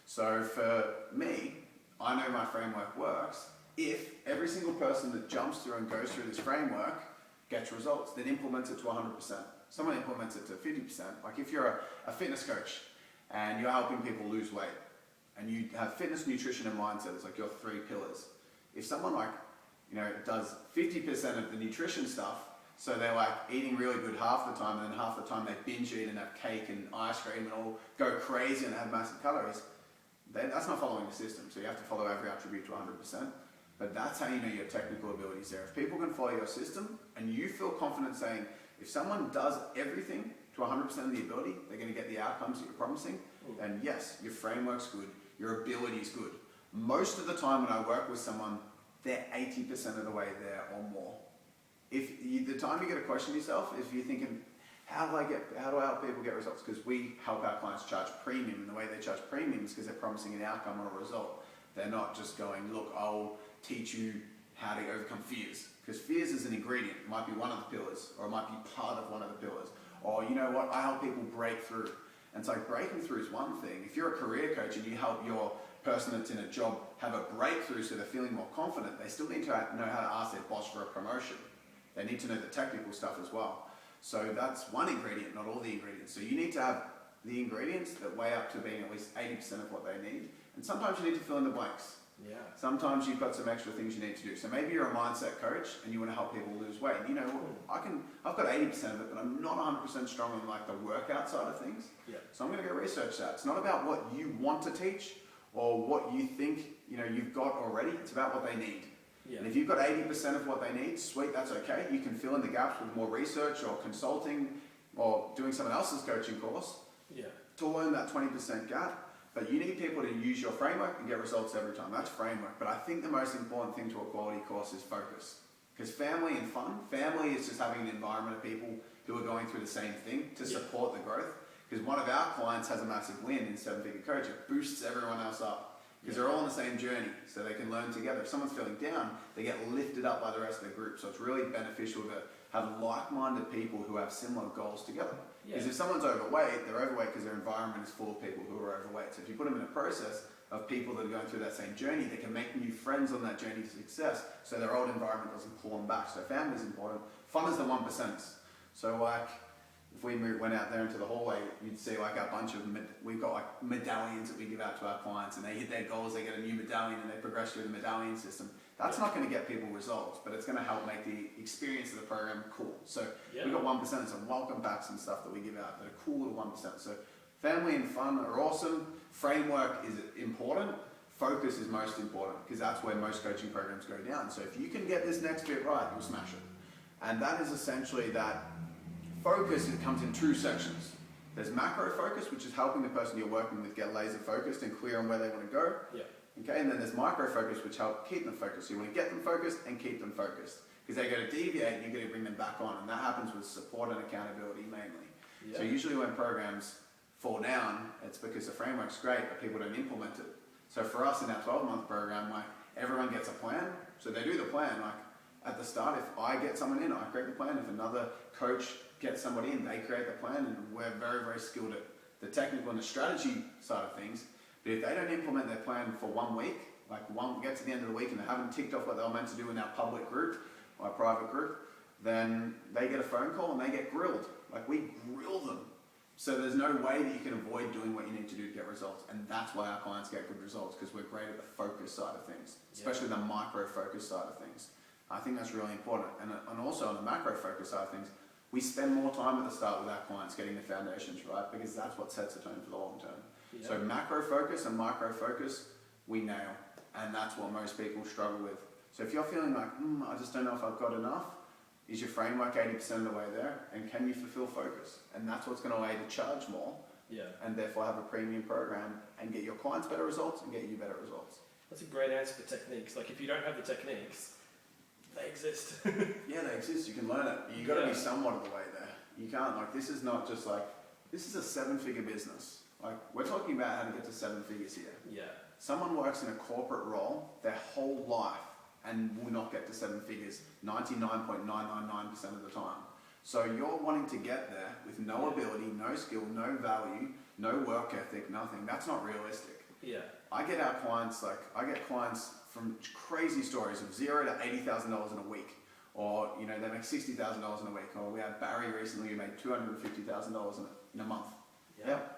So for me, I know my framework works if every single person that jumps through and goes through this framework gets results, then implements it to 100%. Someone implements it to 50%. Like if you're a fitness coach and you're helping people lose weight and you have fitness, nutrition, and mindset, it's like your 3 pillars. If someone does 50% of the nutrition stuff, so they're like eating really good half the time, and then half the time they binge eat and have cake and ice cream and all go crazy and have massive calories, that's not following the system. So you have to follow every attribute to 100%. But that's how you know your technical abilities there. If people can follow your system and you feel confident saying, if someone does everything to 100% of the ability, they're going to get the outcomes that you're promising. And yes, your framework's good, your ability's good. Most of the time when I work with someone, they're 80% of the way there or more. The time you got to question yourself, if you're thinking, how do I help people get results? Because we help our clients charge premium, and the way they charge premium is because they're promising an outcome or a result. They're not just going, look, I'll teach you how to overcome fears. Because fears is an ingredient. It might be one of the pillars, or it might be part of one of the pillars. Or you know what, I help people break through. And it's like breaking through is one thing. If you're a career coach and you help your person that's in a job have a breakthrough so they're feeling more confident, they still need to know how to ask their boss for a promotion. They need to know the technical stuff as well. So that's one ingredient, not all the ingredients. So you need to have the ingredients that weigh up to being at least 80% of what they need. And sometimes you need to fill in the blanks. Yeah. Sometimes you've got some extra things you need to do. So maybe you're a mindset coach and you want to help people lose weight. You know, I've got 80% of it, but I'm not 100% strong on like the workout side of things. Yeah. So I'm going to go research that. It's not about what you want to teach or what you think you've got already. It's about what they need. Yeah. And if you've got 80% of what they need, sweet, that's okay. You can fill in the gaps with more research or consulting or doing someone else's coaching course to learn that 20% gap. But you need people to use your framework and get results every time. That's framework. But I think the most important thing to a quality course is focus. Because family and fun, family is just having an environment of people who are going through the same thing to support the growth. Because one of our clients has a massive win in 7-figure coach. It boosts everyone else up. Because they're all on the same journey, so they can learn together. If someone's feeling down, they get lifted up by the rest of their group. So it's really beneficial to have like-minded people who have similar goals together. Because if someone's overweight, they're overweight because their environment is full of people who are overweight. So if you put them in a process of people that are going through that same journey, they can make new friends on that journey to success, so their old environment doesn't pull them back. So family is important. Fun is the 1%. So like, if we went out there into the hallway, you'd see like a bunch of, we've got like medallions that we give out to our clients, and they hit their goals, they get a new medallion, and they progress through the medallion system. That's not going to get people results, but it's going to help make the experience of the program cool. So we've got 1%, some welcome packs and stuff that we give out that are cool little 1%. So family and fun are awesome. Framework is important. Focus is most important, because that's where most coaching programs go down. So if you can get this next bit right, you'll smash it. And that is essentially that focus. It comes in two sections. There's macro focus, which is helping the person you're working with get laser focused and clear on where they want to go. Okay, and then there's micro focus, which help keep them focused. So you want to get them focused and keep them focused, because they're going to deviate and you're going to bring them back on, and that happens with support and accountability mainly. So usually when programs fall down, it's because the framework's great, but people don't implement it. So for us in our 12-month program, like, everyone gets a plan. So they do the plan. Like at the start, if I get someone in, I create the plan. If another coach gets somebody in, they create the plan, and we're very, very skilled at the technical and the strategy side of things. But if they don't implement their plan for 1 week, get to the end of the week and they haven't ticked off what they were meant to do in our public group or our private group, then they get a phone call and they get grilled. Like, we grill them. So there's no way that you can avoid doing what you need to do to get results. And that's why our clients get good results, because we're great at the focus side of things, especially the micro focus side of things. I think that's really important. And also on the macro focus side of things, we spend more time at the start with our clients getting the foundations right, because that's what sets the tone for the long term. So macro focus and micro focus, we nail. And that's what most people struggle with. So if you're feeling like, I just don't know if I've got enough, is your framework 80% of the way there? And can you fulfill focus? And that's what's going to allow you to charge more, and therefore have a premium program and get your clients better results and get you better results. That's a great answer for techniques. Like, if you don't have the techniques, they exist. Yeah, they exist. You can learn it. You've got to be somewhat of the way there. You can't, like, this is not just like, this is a 7-figure business. Like, we're talking about how to get to 7 figures here. Someone works in a corporate role their whole life and will not get to 7 figures 99.999% of the time. So you're wanting to get there with no ability, no skill, no value, no work ethic, nothing. That's not realistic. I get clients from crazy stories of $0 to $80,000 in a week, or they make $60,000 in a week. Or we had Barry recently who made $250,000 in a month.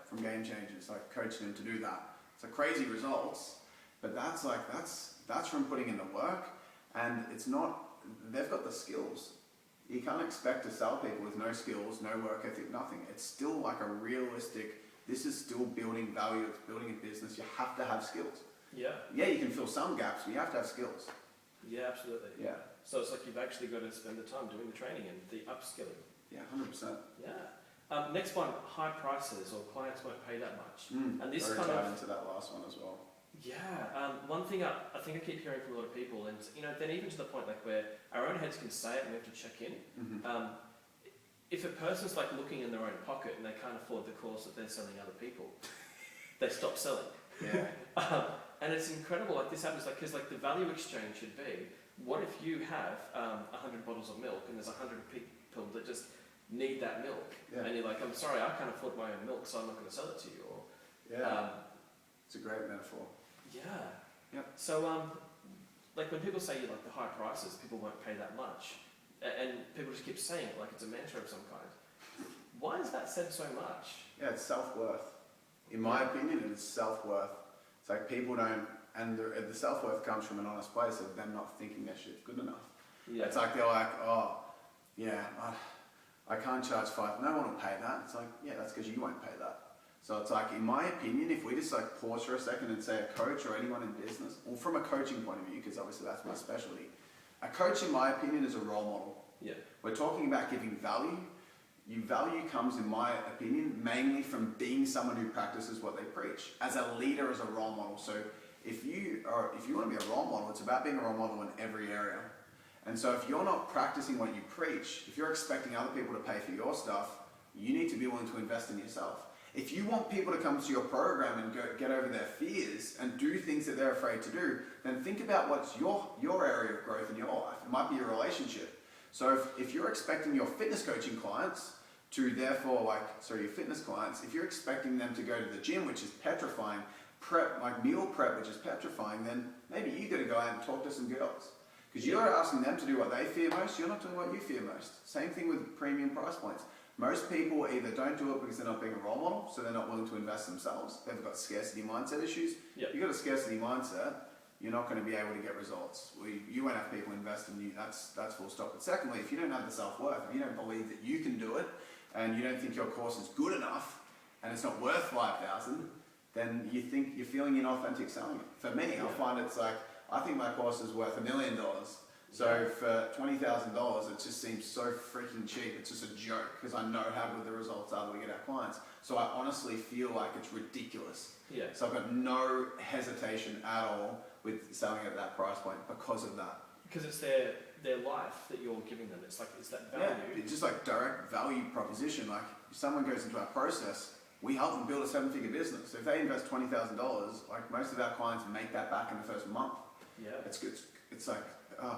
From Game Changers, like coaching him to do that. So crazy results, but that's from putting in the work, and it's not. They've got the skills. You can't expect to sell people with no skills, no work ethic, nothing. It's still like a realistic. This is still building value. It's building a business. You have to have skills. You can fill some gaps, but you have to have skills. Absolutely. So it's like you've actually got to spend the time doing the training and the upskilling. 100%. Next one, high prices, or clients won't pay that much. And this kind of into that last one as well. One thing I think I keep hearing from a lot of people, and then even to the point like where our own heads can say it and we have to check in. If a person's like looking in their own pocket and they can't afford the course that they're selling other people, they stop selling. And it's incredible. Like, this happens because the value exchange should be: what if you have 100 bottles of milk and there's 100 people that just need that milk, and you're like, I'm sorry, I can't afford my own milk, so I'm not going to sell it to you. Or it's a great metaphor. So like when people say like the high prices, people won't pay that much, and people just keep saying it like it's a mantra of some kind. Why is that said so much? It's self-worth. In my opinion, it's self-worth. It's like people don't, and the self-worth comes from an honest place of them not thinking their shit's good enough. It's like they're like, I can't charge 5. No one will pay that. It's like, that's because you won't pay that. So it's like, in my opinion, if we just like pause for a second and say a coach or anyone in business, or from a coaching point of view, because obviously that's my specialty, a coach, in my opinion, is a role model. We're talking about giving value. Value comes, in my opinion, mainly from being someone who practices what they preach. As a leader, as a role model. So if you want to be a role model, it's about being a role model in every area. And so if you're not practicing what you preach, if you're expecting other people to pay for your stuff, you need to be willing to invest in yourself. If you want people to come to your program and get over their fears and do things that they're afraid to do, then think about what's your area of growth in your life. It might be your relationship. So if you're expecting your fitness coaching clients to therefore your fitness clients, if you're expecting them to go to the gym, which is petrifying, meal prep, which is petrifying, then maybe you got to go out and talk to some girls. Because you're asking them to do what they fear most, you're not doing what you fear most. Same thing with premium price points. Most people either don't do it because they're not being a role model, so they're not willing to invest themselves. They've got scarcity mindset issues. Yep. You've got a scarcity mindset, you're not going to be able to get results. You won't have people invest in you. That's full stop. But secondly, if you don't have the self-worth, if you don't believe that you can do it, and you don't think your course is good enough, and it's not worth 5,000, then you think you're feeling inauthentic selling it. For me, I find it's like, I think my course is worth $1 million. So for $20,000, it just seems so freaking cheap. It's just a joke because I know how good the results are that we get our clients. So I honestly feel like it's ridiculous. Yeah. So I've got no hesitation at all with selling at that price point because of that. Because it's their life that you're giving them. It's that value. Yeah, it's just like direct value proposition. Like if someone goes into our process, we help them build a 7-figure business. So if they invest $20,000, like most of our clients make that back in the first month. Yeah. It's good. It's like,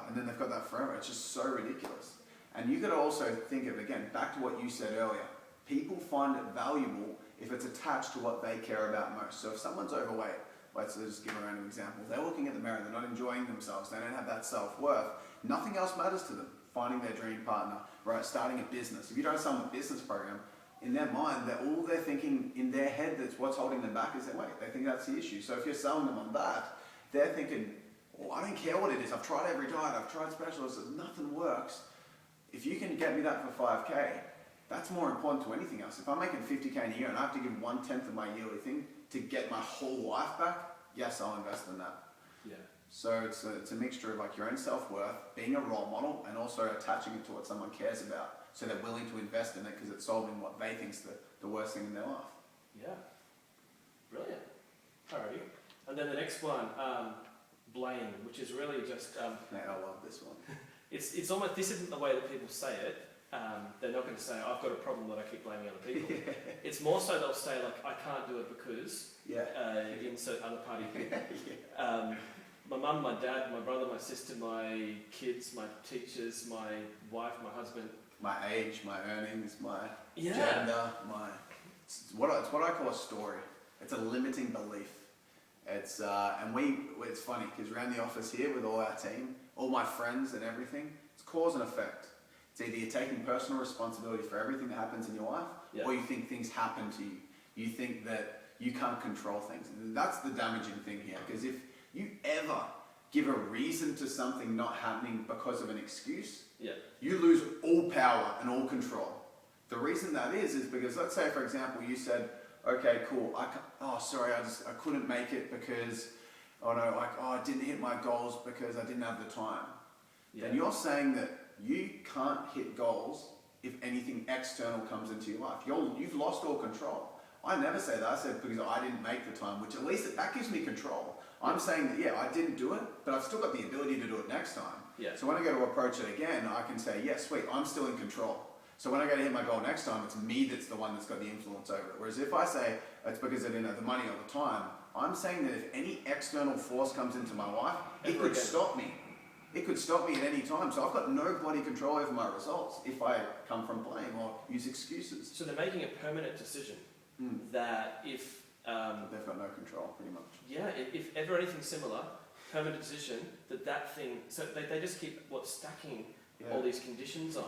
and then they've got that forever. It's just so ridiculous. And you got to also think of, again, back to what you said earlier. People find it valuable if it's attached to what they care about most. So if someone's overweight, let's just give a random example. They're looking at the mirror, they're not enjoying themselves, they don't have that self-worth. Nothing else matters to them. Finding their dream partner, right? Starting a business. If you don't sell them a business program, in their mind, they're thinking in their head that's what's holding them back is their weight. They think that's the issue. So if you're selling them on that, they're thinking, well, I don't care what it is. I've tried every diet. I've tried specialists. Nothing works. If you can get me that for 5K, that's more important to anything else. If I'm making 50K a year and I have to give 1/10 of my yearly thing to get my whole life back, yes, I'll invest in that. Yeah. So it's a mixture of like your own self-worth, being a role model, and also attaching it to what someone cares about. So they're willing to invest in it because it's solving what they think's the worst thing in their life. Yeah. Brilliant. Alrighty. And then the next one, blame, which is really just... Mate, I love this one. It's almost, this isn't the way that people say it. They're not going to say, I've got a problem that I keep blaming other people. Yeah. It's more so they'll say, like, I can't do it because, insert other party thing. My mum, my dad, my brother, my sister, my kids, my teachers, my wife, my husband. My age, my earnings, my gender, it's what I call a story. It's a limiting belief. It's it's funny because around the office here with all our team, all my friends and everything, it's cause and effect. It's either you're taking personal responsibility for everything that happens in your life, or you think things happen to you. You think that you can't control things. And that's the damaging thing here, because if you ever give a reason to something not happening because of an excuse, you lose all power and all control. The reason that is because, let's say, for example, you said, okay, cool, I couldn't make it because, I didn't hit my goals because I didn't have the time. Then you're saying that you can't hit goals if anything external comes into your life. You've lost all control. I never say that. I said because I didn't make the time, which at least that gives me control. I'm saying that, I didn't do it, but I've still got the ability to do it next time. So when I go to approach it again, I can say, sweet, I'm still in control. So when I go to hit my goal next time, it's me that's the one that's got the influence over it. Whereas if I say it's because I didn't have the money or the time, I'm saying that if any external force comes into my life, it could stop me. It could stop me at any time. So I've got no bloody control over my results if I come from blame or use excuses. So they're making a permanent decision that if... they've got no control, pretty much. Yeah, if ever anything similar, permanent decision, that thing... So they just keep, stacking all these conditions on.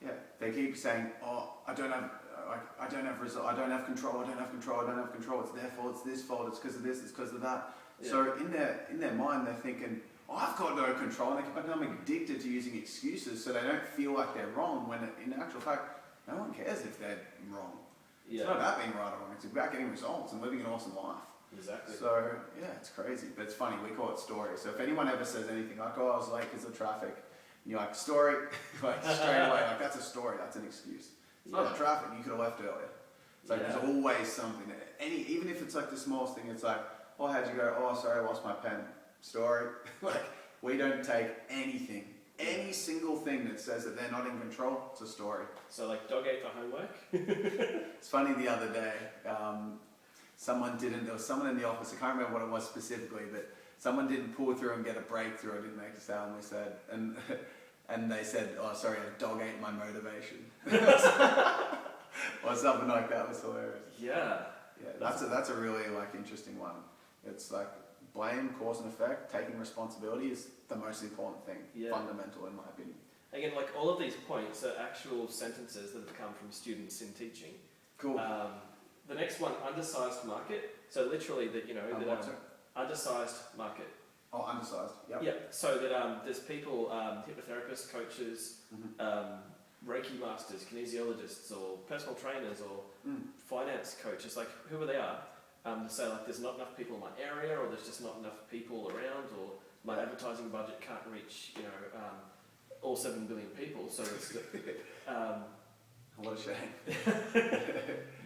Yeah, they keep saying, I don't have result, I don't have control, it's their fault, it's this fault, it's because of this, it's because of that. So in their mind, they're thinking, I've got no control, and they become addicted to using excuses so they don't feel like they're wrong, when in actual fact, no one cares if they're wrong. It's not about being right or wrong, it's about getting results and living an awesome life. Exactly. So, it's crazy, but it's funny, we call it story. So if anyone ever says anything like, I was late because of traffic, and you're like, story, straight away, that's a story, that's an excuse. It's not the traffic, you could have left earlier. It's like, there's always something. Even if it's like the smallest thing, it's like, how'd you go? Sorry, I lost my pen. Story. We don't take anything, any single thing that says that they're not in control, it's a story. So dog ate the homework? It's funny, the other day, there was someone in the office, I can't remember what it was specifically, but someone didn't pull through and get a breakthrough, or didn't make a sale, and we said, and they said, sorry, a dog ate my motivation. or something like that was hilarious. Yeah. Yeah, that's a really like interesting one. It's like blame, cause and effect, taking responsibility is the most important thing, fundamental in my opinion. Again, like all of these points are actual sentences that have come from students in teaching. Cool. The next one, undersized market. So literally that, undersized market. Oh, undersized. Yep. Yeah. So that there's people, hypnotherapists, coaches, Reiki masters, kinesiologists, or personal trainers, or finance coaches. Like whoever they are, to say like there's not enough people in my area, or there's just not enough people around, or my advertising budget can't reach, all 7 billion people. So it's what a shame.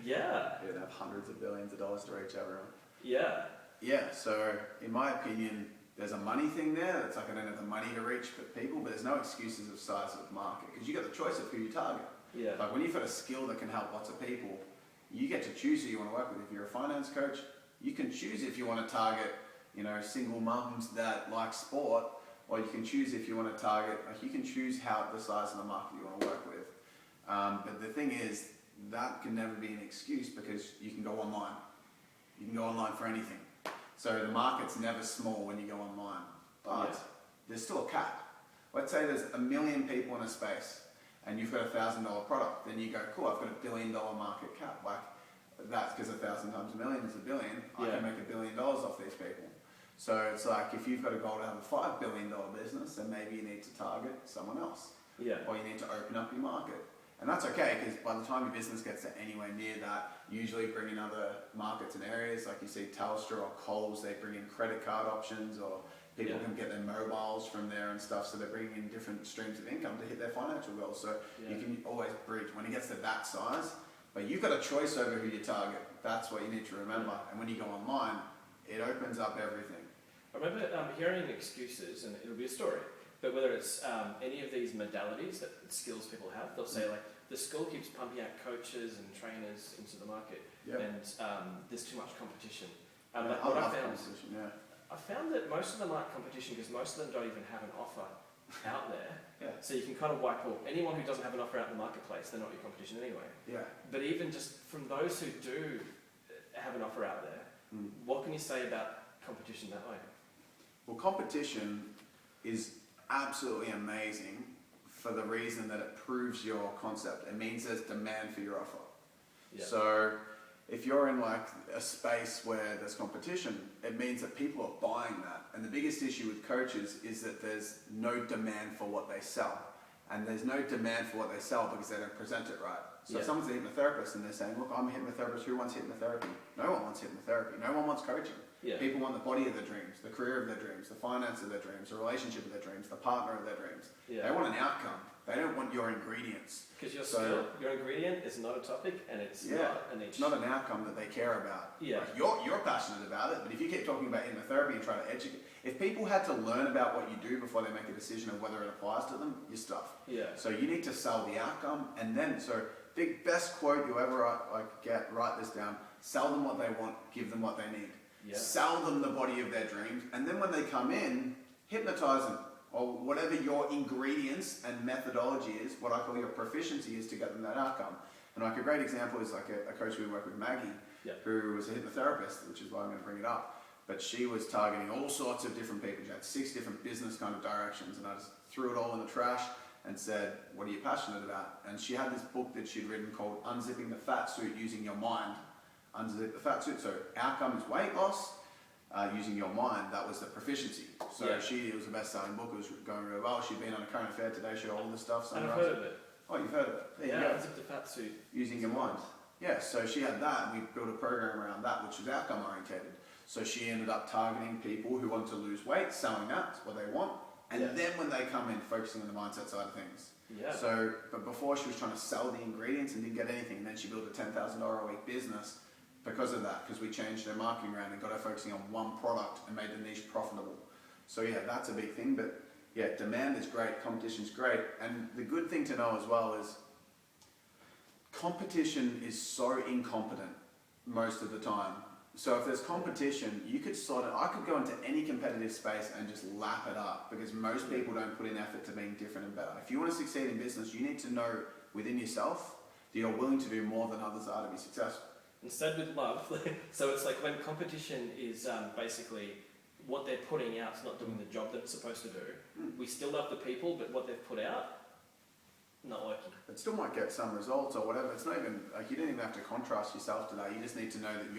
Yeah. You'd have hundreds of billions of dollars to reach everyone. Yeah. Yeah, so in my opinion, there's a money thing there. It's like I don't have the money to reach people, but there's no excuses of size of market because you got the choice of who you target. Yeah. Like when you've got a skill that can help lots of people, you get to choose who you want to work with. If you're a finance coach, you can choose if you want to target, single mums that like sport, or you can choose if you want to target, like you can choose how the size of the market you want to work with. But the thing is, that can never be an excuse because you can go online. You can go online for anything. So the market's never small when you go online. But there's still a cap. Let's say there's 1 million people in a space and you've got a $1,000 product. Then you go, cool, I've got $1 billion market cap. Like that's because 1,000 times a million is $1 billion. I can make $1 billion off these people. So it's like if you've got a goal to have a $5 billion business, then maybe you need to target someone else. Yeah. Or you need to open up your market. And that's okay, because by the time your business gets to anywhere near that, usually bring in other markets and areas, like you see Telstra or Coles, they bring in credit card options, or people can get their mobiles from there and stuff, so they're bringing in different streams of income to hit their financial goals. So you can always bridge when it gets to that size, but you've got a choice over who you target. That's what you need to remember. And when you go online, it opens up everything. I remember hearing excuses, and it'll be a story, but whether it's any of these modalities that skills people have, they'll say like, the school keeps pumping out coaches and trainers into the market, and there's too much competition. I found that most of them aren't competition because most of them don't even have an offer out there. So you can kind of wipe off anyone who doesn't have an offer out in the marketplace, they're not your competition anyway. But even just from those who do have an offer out there, what can you say about competition that way? Well, competition is absolutely amazing for the reason that it proves your concept. It means there's demand for your offer. So if you're in like a space where there's competition, it means that people are buying that. And the biggest issue with coaches is that there's no demand for what they sell. And there's no demand for what they sell because they don't present it right. So if someone's a hypnotherapist and they're saying, look, I'm a hypnotherapist, who wants hypnotherapy? No one wants hypnotherapy. No one wants coaching. People want the body of their dreams, the career of their dreams, the finance of their dreams, the relationship of their dreams, the partner of their dreams. They want an outcome. They don't want your ingredients. Because your ingredient is not a topic, and it's not a niche. It's not an outcome that they care about. Like you're passionate about it, but if you keep talking about hypnotherapy and try to educate, if people had to learn about what you do before they make a decision of whether it applies to them, you're stuffed. So you need to sell the outcome, and then the best quote you ever write this down: sell them what they want, give them what they need. Sell them the body of their dreams, and then when they come in, hypnotize them, or whatever your ingredients and methodology is, what I call your proficiency is, to get them that outcome. And like a great example is like a coach we work with, Maggie, who was a hypnotherapist, which is why I'm going to bring it up. But she was targeting all sorts of different people. She had 6 different business kind of directions, and I just threw it all in the trash and said, what are you passionate about? And she had this book that she'd written called Unzipping the Fat Suit Using Your Mind. Unzip the Fat Suit. So outcome is weight loss. Using your mind, that was the proficiency. So it was the best-selling book. It was going really well. She'd been on a current affair today. She had all this stuff. And I've heard of it. Oh, you've heard of it? There you go. Unzip the Fat Suit. Using your mind. Yeah, so she had that, and we built a program around that, which was outcome-orientated. So she ended up targeting people who want to lose weight, selling that, what they want, and then when they come in, focusing on the mindset side of things. So, but before she was trying to sell the ingredients and didn't get anything, and then she built a $10,000 a week business because of that, because we changed her marketing around and got her focusing on one product and made the niche profitable. So that's a big thing, but demand is great, competition's great, and the good thing to know as well is competition is so incompetent most of the time. So if there's competition, you could I could go into any competitive space and just lap it up, because most people don't put in effort to being different and better. If you want to succeed in business, you need to know within yourself that you're willing to do more than others are to be successful. Instead with love, so it's like when competition is basically what they're putting out is not doing the job that it's supposed to do. We still love the people, but what they've put out, not working. It still might get some results or whatever. It's not even, like, you don't even have to contrast yourself to that. You just need to know that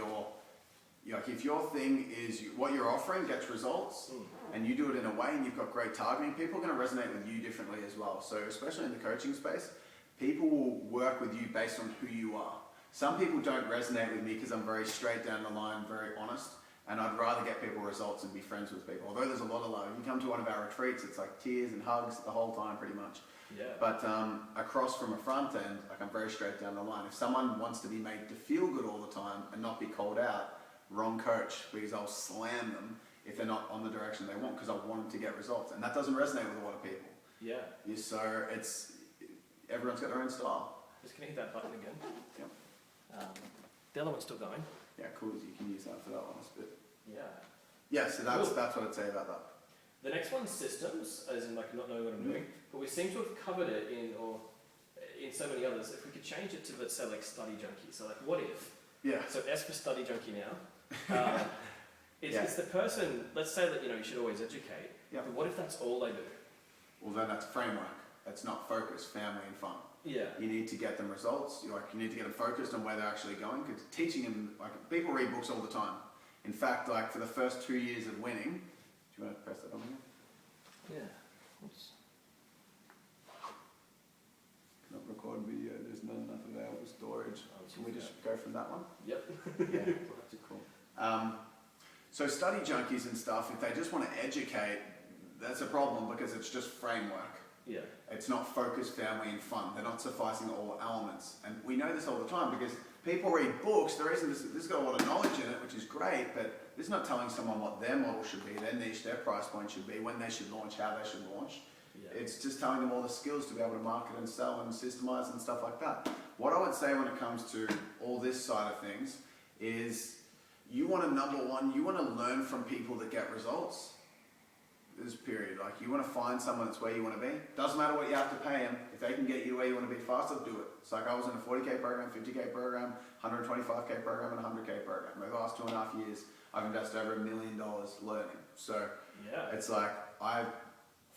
like, if your thing is what you're offering gets results and you do it in a way and you've got great targeting, people are going to resonate with you differently as well. So especially in the coaching space, people will work with you based on who you are. Some people don't resonate with me because I'm very straight down the line, very honest, and I'd rather get people results and be friends with people. Although there's a lot of love. You come to one of our retreats, it's like tears and hugs the whole time pretty much. Yeah. But across from a front end, like, I'm very straight down the line. If someone wants to be made to feel good all the time and not be called out, wrong coach, because I'll slam them if they're not on the direction they want, because I want them to get results. And that doesn't resonate with a lot of people. Yeah. So everyone's got their own style. Just gonna hit that button again. Yep. The other one's still going. Yeah, cool. You can use that for that last bit. Yeah. Yeah, so that's what I'd say about that. The next one's systems, as in like not knowing what I'm doing, but we seem to have covered it in so many others. If we could change it to, let's say, like study junkie. So like, what if? Yeah. So S for study junkie now. It's the person. Let's say that you should always educate. Yeah. But what if that's all they do? Well, then that's framework. That's not focus, family, and fun. Yeah. You need to get them results. You need to get them focused on where they're actually going. Because teaching them, like, people read books all the time. In fact, like, for the first 2 years of winning, do you want to press that on again? Yeah. Oops. Not record video. There's not enough available storage. Can we just go from that one? Yep. Yeah. That's cool. So study junkies and stuff, if they just want to educate, that's a problem because it's just framework. Yeah. It's not focus, family, and fun. They're not sufficing all elements. And we know this all the time because people read books. There isn't this has got a lot of knowledge in it, which is great, but it's not telling someone what their model should be, their niche, their price point should be, when they should launch, how they should launch. Yeah. It's just telling them all the skills to be able to market and sell and systemize and stuff like that. What I would say when it comes to all this side of things is you want to, number one, you want to learn from people that get results. This period, like, you want to find someone that's where you want to be. Doesn't matter what you have to pay them. If they can get you where you want to be faster, do it. It's like I was in a 40K program, 50K program, 125K program, and 100K program. Over the last 2.5 years, I've invested over $1 million learning. So yeah, it's like I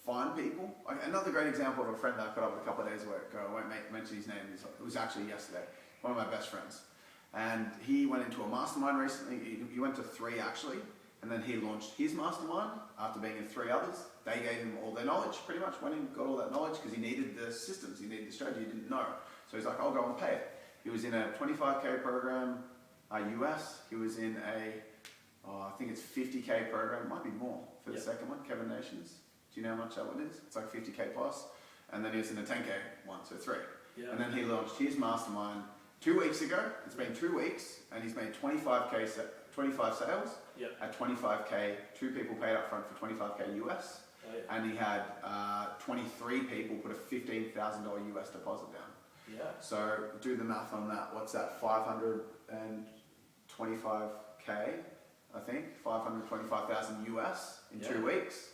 find people. Like, another great example of a friend that I put up with a couple of days ago. I won't mention his name. It was actually yesterday. One of my best friends, and he went into a mastermind recently. He went to 3 actually. And then he launched his mastermind after being in 3 others. They gave him all their knowledge, pretty much. Went in, got all that knowledge because he needed the systems, he needed the strategy, he didn't know. So he's like, I'll go and pay it. He was in a 25K program, US. He was in I think it's 50K program, might be more for the second one, Kevin Nations. Do you know how much that one is? It's like 50K plus. And then he was in a 10K one, so 3. Yeah. And then he launched his mastermind 2 weeks ago. It's been 2 weeks, and he's made 25 sales. Yep. At 25K, 2 people paid up front for 25K US, and he had 23 people put a $15,000 US deposit down. Yeah. So do the math on that. What's that? 525K, I think. 525,000 US in 2 weeks,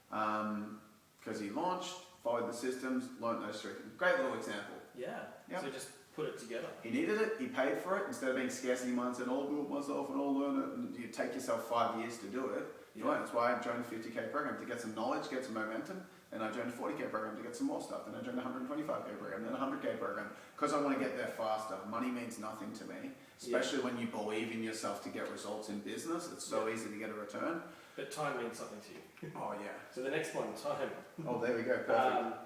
because he launched, followed the systems, learned those 3 things. Great little example. Yeah. Yep. So just put it together. He needed it, he paid for it, instead of being scarcity mindset, I'll do it myself and I'll learn it, and you take yourself 5 years to do it. Yeah. That's why I joined a 50K program, to get some knowledge, get some momentum, and I joined a 40K program to get some more stuff, then I joined a 125K program, then a 100K program, because I want to get there faster. Money means nothing to me, especially when you believe in yourself to get results in business. It's so easy to get a return. But time means something to you. Oh yeah. So the next one, time. Oh, there we go, perfect.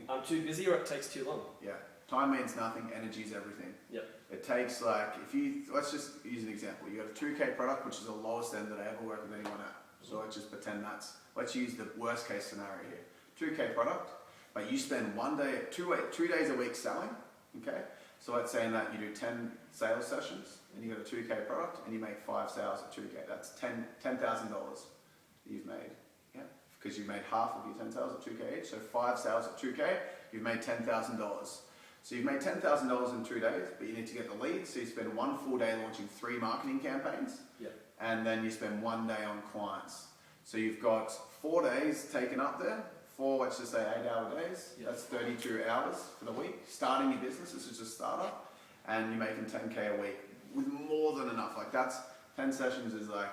I'm too busy or it takes too long. Yeah. Time means nothing, energy is everything. Yep. It takes, like, let's just use an example. You got a 2K product, which is the lowest end that I ever work with anyone at. So let's just pretend let's use the worst case scenario here. 2K product, but you spend 2 days a week selling, okay? So let's say in that you do 10 sales sessions, and you got a 2K product, and you make 5 sales at 2K. That's $10,000 that you've made, yeah? Because you've made half of your 10 sales at 2K each, so 5 sales at 2K, you've made $10,000. So you've made $10,000 in 2 days, but you need to get the leads. So you spend 1 full day launching 3 marketing campaigns, and then you spend 1 day on clients. So you've got 4 days taken up there, 4, let's just say 8-hour days. Yeah. That's 32 hours for the week. Starting your business, this is just startup, and you're making 10K a week with more than enough. Like that's 10 sessions is like,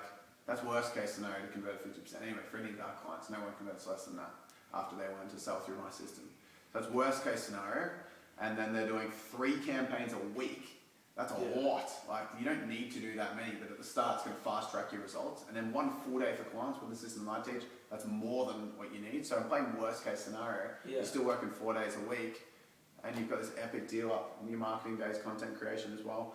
that's worst case scenario to convert 50%. Anyway, for any of our clients, no one converts less than that after they learn to sell through my system. So that's worst case scenario. And then they're doing 3 campaigns a week. That's a lot. Like you don't need to do that many, but at the start it's going to fast track your results. And then 1 full day for clients with the system I teach, that's more than what you need. So I'm playing worst case scenario. You're still working 4 days a week, and you've got this epic deal up, new marketing days, content creation as well.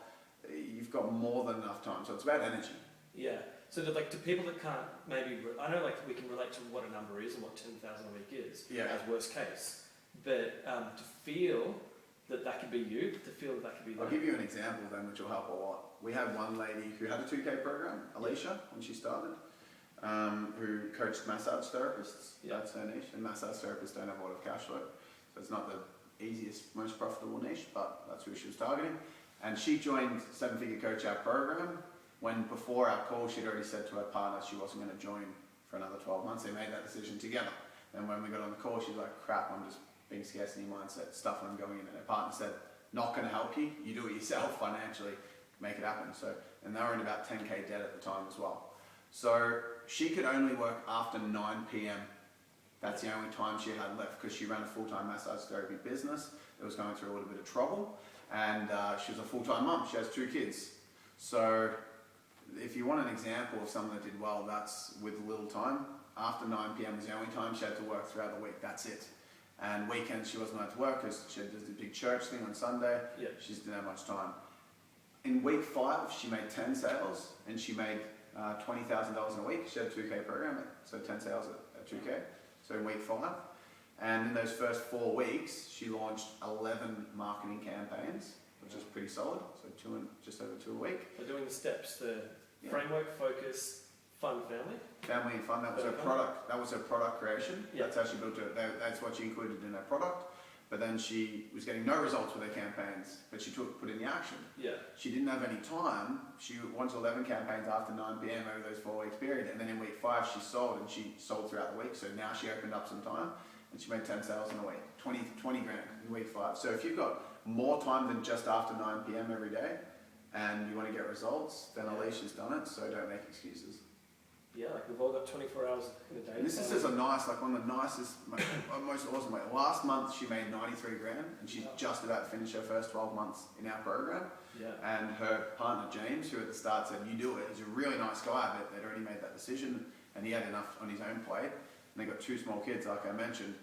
You've got more than enough time. So it's about energy. Yeah. So that, like, to people that can't maybe, I know like we can relate to what a number is and what 10,000 a week is as worst case, but to feel that could be you, to feel that could be them. I'll give you an example then, which will help a lot. We had one lady who had a 2K program, Alicia, when she started, who coached massage therapists. That's her niche, and massage therapists don't have a lot of cash flow, so it's not the easiest, most profitable niche, but that's who she was targeting. And she joined 7-Figure Coach, our program, when before our call she'd already said to her partner she wasn't going to join for another 12 months. They made that decision together. And when we got on the call, she was like, crap, I'm just being scarcity mindset stuff when I'm going in. And her partner said, not going to help you, you do it yourself financially, make it happen. So, and they were in about 10K debt at the time as well. So she could only work after 9 p.m. That's the only time she had left because she ran a full-time massage therapy business that was going through a little bit of trouble. And she was a full-time mum, she has 2 kids. So if you want an example of someone that did well, that's with little time. After 9 p.m. was the only time she had to work throughout the week, that's it. And weekends she wasn't allowed to work because she had this big church thing on Sunday. She just didn't have much time. In week 5, she made 10 sales and she made $20,000 in a week. She had a 2K program, so 10 sales at 2K. So in week 5. And in those first 4 weeks, she launched 11 marketing campaigns, which is pretty solid. So just over 2 a week. So doing the steps, the framework, focus, fun, family. Family and fun. That was her product. That was her product creation. That's how she built it. That's what she included in her product. But then she was getting no results with her campaigns, but she put in the action. She didn't have any time. She launched 11 campaigns after 9 p.m. over those 4 weeks period. And then in week 5, she sold, and she sold throughout the week. So now she opened up some time and she made 10 sales in a week, 20 grand in week 5. So if you've got more time than just after 9 p.m. every day and you want to get results, then Alicia's done it. So don't make excuses. Yeah, like we've all got 24 hours in a day. And this is just a nice, like one of the nicest, most awesome way. Last month she made 93 grand and she's just about to finish her first 12 months in our program. And her partner James, who at the start said, you do it, he's a really nice guy, but they'd already made that decision and he had enough on his own plate. And they got 2 small kids, like I mentioned.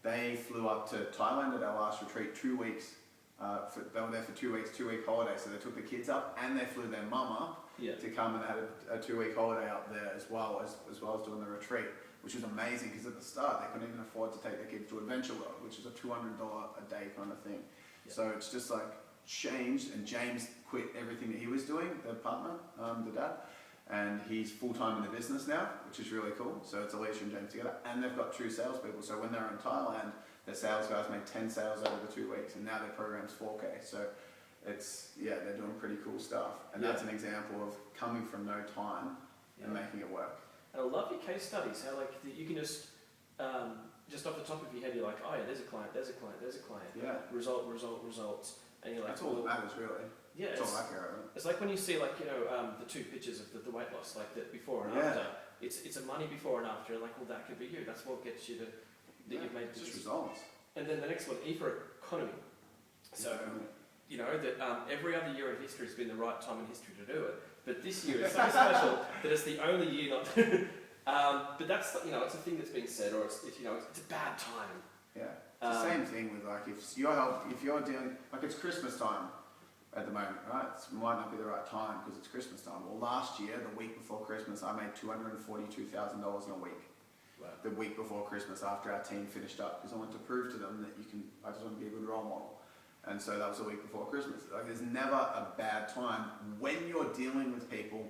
They flew up to Thailand at our last retreat 2 weeks. They were there for 2 weeks, 2-week holiday. So they took the kids up and they flew their mum up to come and they had a 2-week holiday up there as well as doing the retreat, which was amazing because at the start they couldn't even afford to take their kids to Adventure World, which is a $200 a day kind of thing. So it's just like changed, and James quit everything that he was doing, their partner, the dad, and he's full-time in the business now, which is really cool. So it's Alicia and James together, and they've got 2 salespeople. So when they were in Thailand, their sales guys made 10 sales over the 2 weeks, and now their program's 4K. So it's, they're doing pretty cool stuff. And that's an example of coming from no time and making it work. And I love your case studies, how like you can just off the top of your head, you're like, oh yeah, there's a client, there's a client, there's a client. Results. And you're like, that's all that matters really. That's all I care about. It's like when you see like, the 2 pictures of the weight loss, like the before and after. It's a money before and after, and like, well, that could be you. That's what gets you to, that you've made just results. And then the next one, E for economy. So, that every other year in history has been the right time in history to do it. But this year is so special that it's the only year not to. But that's, it's a thing that's being said, or it's a bad time. It's the same thing with like, if you're dealing, like it's Christmas time at the moment, right? It might not be the right time because it's Christmas time. Well, last year, the week before Christmas, I made $242,000 in a week. Wow. The week before Christmas, after our team finished up, because I wanted to prove to them that I just want to be a good role model. And so that was the week before Christmas. Like, there's never a bad time when you're dealing with people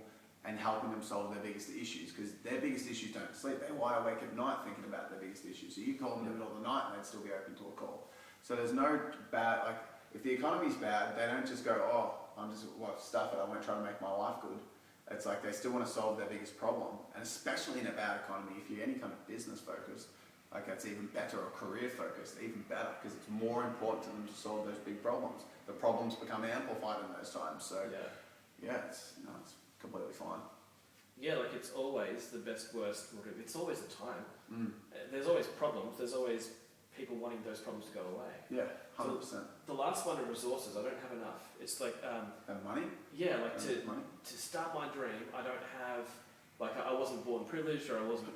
and helping them solve their biggest issues, because their biggest issues don't sleep. They lie awake at night thinking about their biggest issues. So you call them in the middle of the night and they'd still be open to a call. So there's no bad, like, if the economy's bad, they don't just go, stuff it, I won't try to make my life good. It's like they still want to solve their biggest problem. And especially in a bad economy, if you're any kind of business focused, like that's even better, or career focused, even better, because it's more important to them to solve those big problems. The problems become amplified in those times. So it's completely fine. Yeah, like it's always the best, worst, whatever. It's always a time. There's always problems. There's always people wanting those problems to go away. Yeah, 100%. So the last one are resources. I don't have enough. It's like and money. Yeah, like to start my dream. I don't have, like, I wasn't born privileged, or I wasn't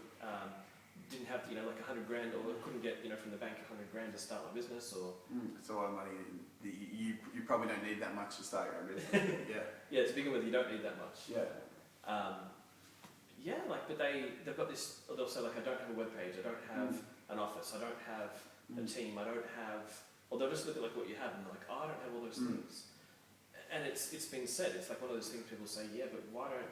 didn't have like $100 grand, or couldn't get from the bank $100 grand to start my business, or it's a lot of money. You probably don't need that much to start your own business. Yeah, to begin with, you don't need that much. But they've got this. They'll say, like, I don't have a web page, I don't have an office, I don't have a team, I don't have. Or they'll just look at like what you have and they're like, oh, I don't have all those things. And it's been said. It's like one of those things people say, yeah, but why don't?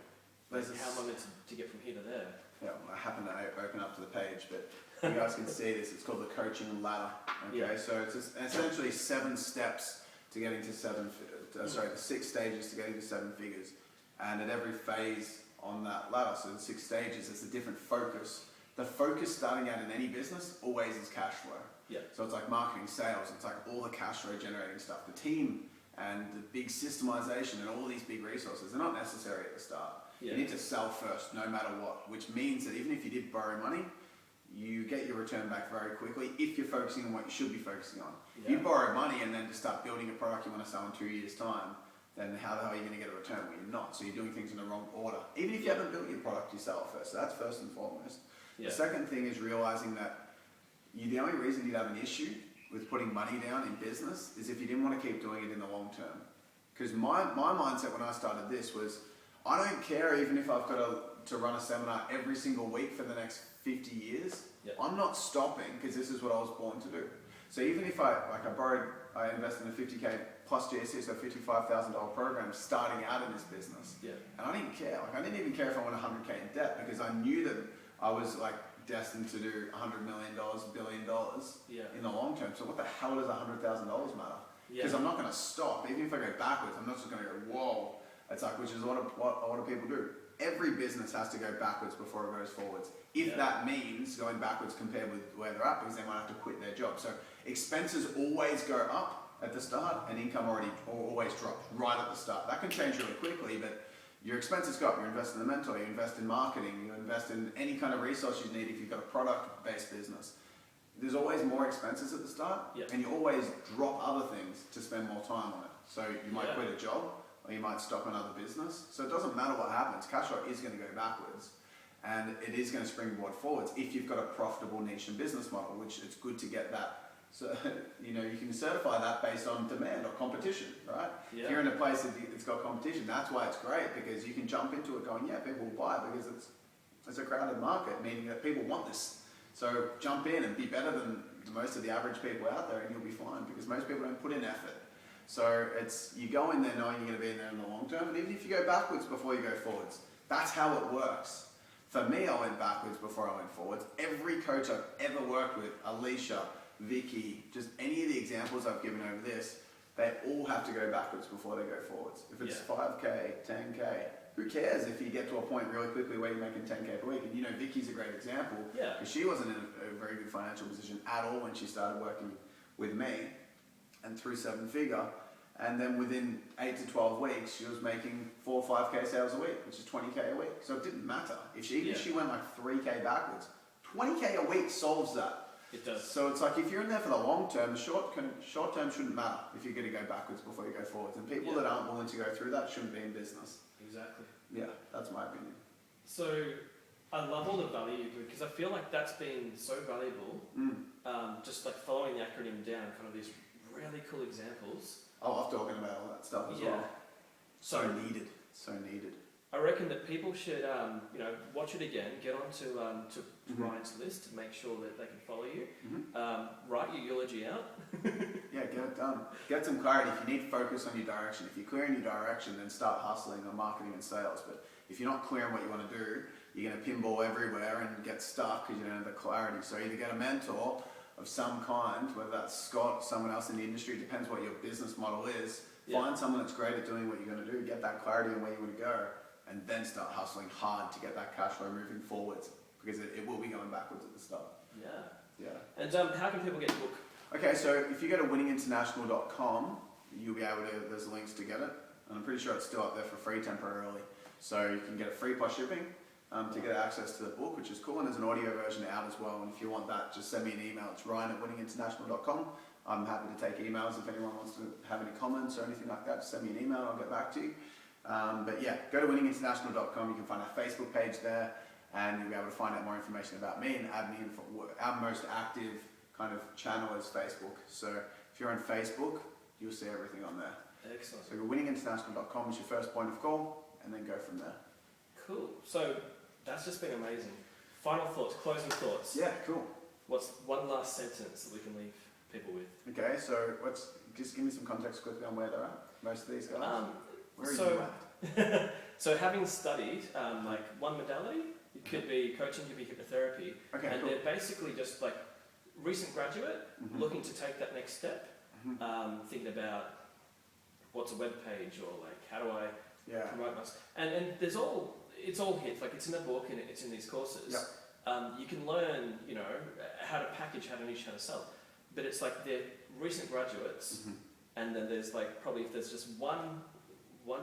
How am I meant to get from here to there? Yeah, well, I happen to open up to the page, but you guys can see this. It's called the coaching ladder. Okay, so it's essentially 7 steps to getting to 6 stages to getting to 7 figures, and at every phase on that ladder, so the 6 stages, it's a different focus. The focus starting out in any business always is cash flow. Yeah. So it's like marketing, sales. It's like all the cash flow generating stuff. The team and the big systemization and all these big resources are not necessary at the start. Yeah. You need to sell first, no matter what, which means that even if you did borrow money, you get your return back very quickly if you're focusing on what you should be focusing on. Yeah. If you borrow money and then to start building a product you want to sell in 2 years' time, then how the hell are you going to get a return? Well, you're not. So you're doing things in the wrong order. Even if you haven't built your product, you sell it first. So that's first and foremost. Yeah. The second thing is realizing that the only reason you'd have an issue with putting money down in business is if you didn't want to keep doing it in the long term. Because my mindset when I started this was, I don't care even if I've got to run a seminar every single week for the next 50 years. Yeah. I'm not stopping because this is what I was born to do. So even if I invested in a 50K plus GSC, so $55,000 program starting out in this business. Yeah. And I didn't care. Like, I didn't even care if I went 100K in debt, because I knew that I was like destined to do $100 million, $1 billion in the long term. So what the hell does $100,000 matter? Because I'm not going to stop. Even if I go backwards, I'm not just going to go, whoa. It's like, which is what a lot of people do. Every business has to go backwards before it goes forwards. If that means going backwards compared with where they're at, because they might have to quit their job. So expenses always go up at the start, and income always drops right at the start. That can change really quickly, but your expenses go up. You invest in the mentor, you invest in marketing, you invest in any kind of resource you need if you've got a product-based business. There's always more expenses at the start, and you always drop other things to spend more time on it. So you might quit a job, or you might stop another business. So it doesn't matter what happens. Cash flow is going to go backwards, and it is going to springboard forwards if you've got a profitable niche and business model, which it's good to get that. So, you can certify that based on demand or competition, right? Yeah. If you're in a place that's got competition, that's why it's great, because you can jump into it going, people will buy it because it's a crowded market, meaning that people want this. So jump in and be better than most of the average people out there, and you'll be fine, because most people don't put in effort. So you go in there knowing you're going to be in there in the long term, and even if you go backwards before you go forwards, that's how it works. For me, I went backwards before I went forwards. Every coach I've ever worked with, Alicia, Vicky, just any of the examples I've given over this, they all have to go backwards before they go forwards. If it's 5K, 10K, who cares if you get to a point really quickly where you're making 10K per week? And Vicky's a great example, because she wasn't in a very good financial position at all when she started working with me, and through 7-figure, and then within 8 to 12 weeks, she was making 4 or 5K sales a week, which is 20K a week. So it didn't matter. If she went like 3K backwards, 20K a week solves that. It does. So it's like, if you're in there for the long term, the short term shouldn't matter if you're going to go backwards before you go forwards. And people that aren't willing to go through that shouldn't be in business. Exactly. Yeah, that's my opinion. So I love all the value you give, because I feel like that's been so valuable. Just like following the acronym down, kind of these really cool examples. I love talking about all that stuff as well. So needed. So needed. I reckon that people should, watch it again, get onto to Ryan's list to make sure that they can follow you. Write your eulogy out. Get it done. Get some clarity. If you need focus on your direction, if you're clear in your direction, then start hustling on marketing and sales. But if you're not clear on what you want to do, you're going to pinball everywhere and get stuck because you don't have the clarity. So either get a mentor of some kind, whether that's Scott, someone else in the industry, depends what your business model is. Find someone that's great at doing what you're going to do, get that clarity on where you want to go, and then start hustling hard to get that cash flow moving forwards, because it will be going backwards at the start. Yeah. Yeah. And how can people get your book? Okay, so if you go to winninginternational.com, you'll be able to, there's links to get it. And I'm pretty sure it's still up there for free temporarily. So you can get it free plus shipping to get access to the book, which is cool. And there's an audio version out as well. And if you want that, just send me an email. It's ryan@winninginternational.com. I'm happy to take emails if anyone wants to have any comments or anything like that. Just send me an email and I'll get back to you. But yeah, go to winninginternational.com. You can find our Facebook page there, and you'll be able to find out more information about me and add me in. Our most active kind of channel is Facebook. So if you're on Facebook, you'll see everything on there. Excellent. So go winninginternational.com is your first point of call, and then go from there. Cool. So that's just been amazing. Final thoughts, closing thoughts. Yeah, cool. What's one last sentence that we can leave people with? Okay, so just give me some context quickly on where they're at. Most of these guys. Where are you at? So having studied like one modality, it could be coaching, could be hypnotherapy, Okay, and cool. they're basically just like recent graduate looking to take that next step, thinking about what's a web page or like how do I promote myself, and it's all hits, like it's in the book and it's in these courses. You can learn, you know, how to package, how to niche, how to sell, but it's like they're recent graduates, and then there's like probably if there's just one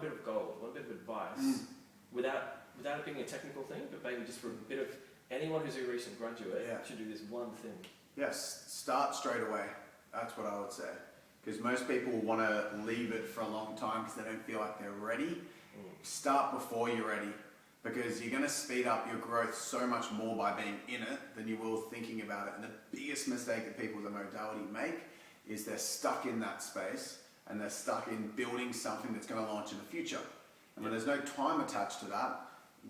bit of gold, one bit of advice, without it being a technical thing, but maybe just for a bit of anyone who's a recent graduate should do this one thing. Yes, start straight away. That's what I would say. Because most people want to leave it for a long time because they don't feel like they're ready. Start before you're ready, because you're going to speed up your growth so much more by being in it than you will thinking about it. And the biggest mistake that people with a modality make is they're stuck in that space and they're stuck in building something that's going to launch in the future. And when there's no time attached to that,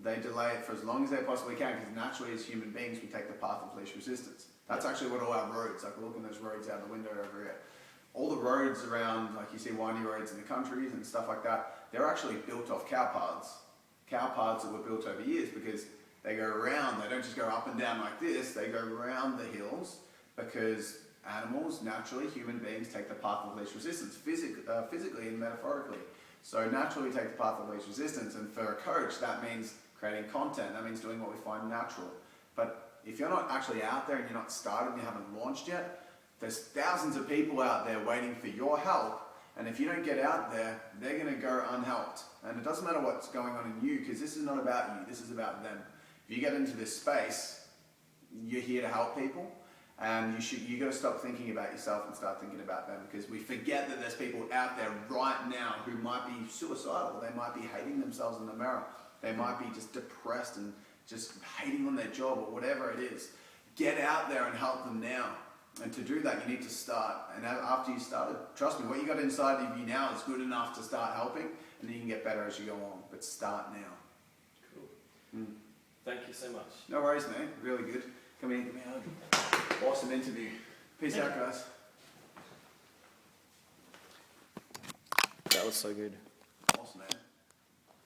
they delay it for as long as they possibly can, because naturally as human beings we take the path of least resistance. That's actually what all our roads, like we're looking at those roads out the window over here. All the roads around, like you see windy roads in the countries and stuff like that, they're actually built off cow paths. Cow paths that were built over years because they go around, they don't just go up and down like this, they go around the hills because animals, naturally, human beings take the path of least resistance, physically and metaphorically. So naturally we take the path of least resistance, and for a coach that means creating content, that means doing what we find natural. But if you're not actually out there and you're not started and you haven't launched yet, there's thousands of people out there waiting for your help, and if you don't get out there, they're going to go unhelped. And it doesn't matter what's going on in you, because this is not about you, this is about them. If you get into this space, you're here to help people, and you got to stop thinking about yourself and start thinking about them, because we forget that there's people out there right now who might be suicidal, they might be hating themselves in the mirror, they might be just depressed and just hating on their job or whatever it is. Get out there and help them now. And to do that, you need to start. And after you started, trust me, what you got inside of you now is good enough to start helping, and then you can get better as you go on. But start now. Cool. Thank you so much. No worries, mate. Really good. Come here, give me a hug. Awesome interview. Peace out, guys. That was so good.